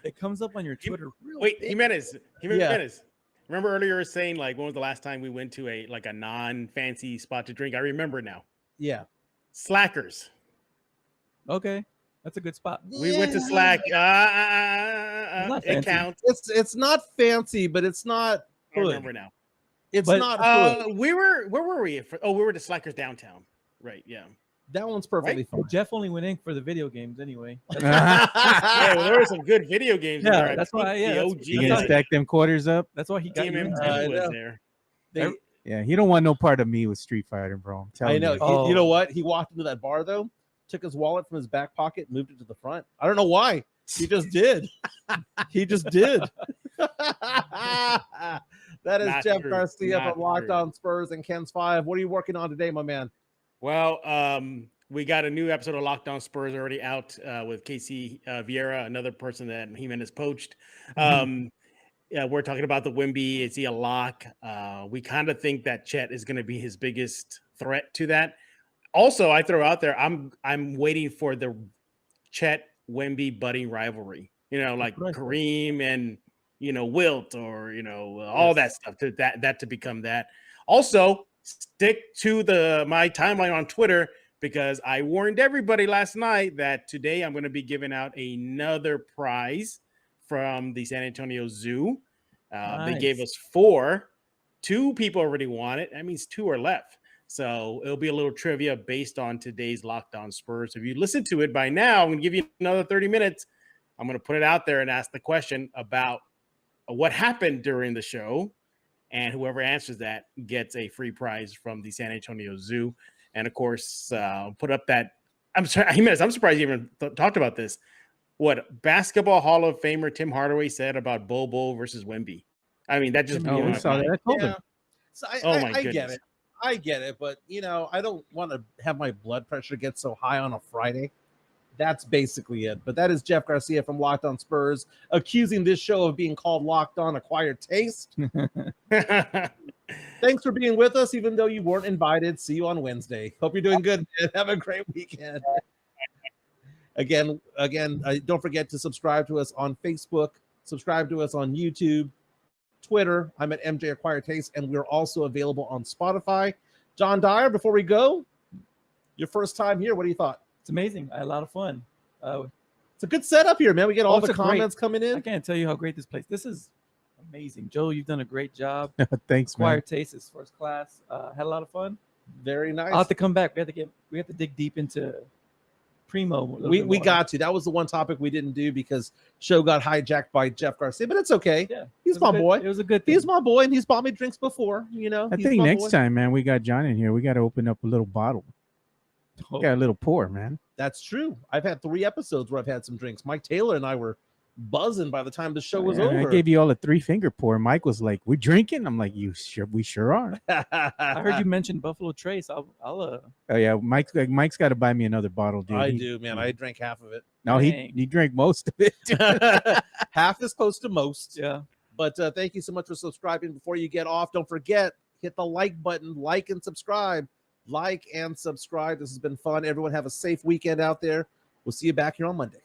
It comes up on your Twitter. Real Wait, big. Jimenez. Remember earlier you were saying like when was the last time we went to a non-fancy spot to drink? I remember now. Yeah. Slackers. Okay, that's a good spot. We went to Slack. not It fancy. counts. It's not fancy, but it's not I hood. remember now. It's But, not hood. Where were we? We were to Slackers downtown. Right. Yeah. That one's perfectly Well, fine. Jeff only went in for the video games anyway. Yeah, well, there were some good video games. in Yeah, there. I that's think why- yeah, the that's- OG You gonna stack them quarters up? That's why he got you TMNT into I it. was know. there. They- Yeah, he don't want no part of me with Street Fighter, bro. I'm telling I know. you. Oh. You know what? He walked into that bar though, took his wallet from his back pocket, moved it to the front. I don't know why. He just did. He just did. That is Not Jeff true. Garcia Not from Locked true. On Spurs and Ken's Five. What are you working on today, my man? Well, we got a new episode of Lockdown Spurs already out with Casey Vieira, another person that Jimenez poached. Yeah, we're talking about the Wemby. Is he a lock? We kind of think that Chet is going to be his biggest threat to that. Also, I throw out there, I'm waiting for the Chet Wemby budding rivalry. You know, like Right. Kareem and Wilt, or all that stuff to that to become that. Also, stick to my timeline on Twitter, because I warned everybody last night that today I'm going to be giving out another prize from the San Antonio Zoo. They gave Nice. us 4. 2 people already won it. That means 2 are left. So it'll be a little trivia based on today's Lockdown Spurs. If you listen to it by now, I'm going to give you another 30 minutes. I'm going to put it out there and ask the question about what happened during the show. And whoever answers that gets a free prize from the San Antonio Zoo. And of course, put up that. I'm sorry, Jimenez, I'm surprised you even talked about this. What Basketball Hall of Famer Tim Hardaway said about Bobo versus Wemby. I mean, that just blew we my saw that. mind. I told him. So Oh my I get goodness. it. I get it, but I don't want to have my blood pressure get so high on a Friday. That's basically it. But that is Jeff Garcia from Locked On Spurs accusing this show of being called Locked On Acquired Taste. Thanks for being with us, even though you weren't invited. See you on Wednesday. Hope you're doing good, man. Have a great weekend. Again, don't forget to subscribe to us on Facebook, subscribe to us on YouTube, Twitter. I'm at MJ Acquired Taste, and we're also available on Spotify. John Dwyer, before we go, your first time here, what do you thought? It's amazing. I had a lot of fun. It's a good setup here, man. We get all it's the a great- comments coming I in. can't tell you how great this place. This is amazing. Joe, you've done a great job. Thanks, man. Acquired Taste is first class. Had a lot of fun. Very nice. I'll have to come back. We have to dig deep into Primo. a little We bit more. got to. That was the one topic we didn't do because show got hijacked by Jeff Garcia, but it's okay. Yeah, He's it was my a good- boy. It was a good thing. He's my boy, and he's bought me drinks before. I He's think my next boy. time, man, we got John in here. We got to open up a little bottle. Oh, Got a little pour, man. That's true. I've had 3 episodes where I've had some drinks. Mike Taylor and I were buzzing by the time the show was Yeah, over. I gave you all a 3-finger pour. Mike was like, "We're drinking." I'm like, "You sure? We sure are." I heard you mention Buffalo Trace. I'll Oh yeah, Mike's got to buy me another bottle, dude. I He- do, man. I drank half of it. No, he Dang. drank most of it. Half is close to most. yeah. But thank you so much for subscribing. Before you get off, don't forget, hit the like button, like and subscribe. Like and subscribe. This has been fun. Everyone have a safe weekend out there. We'll see you back here on Monday.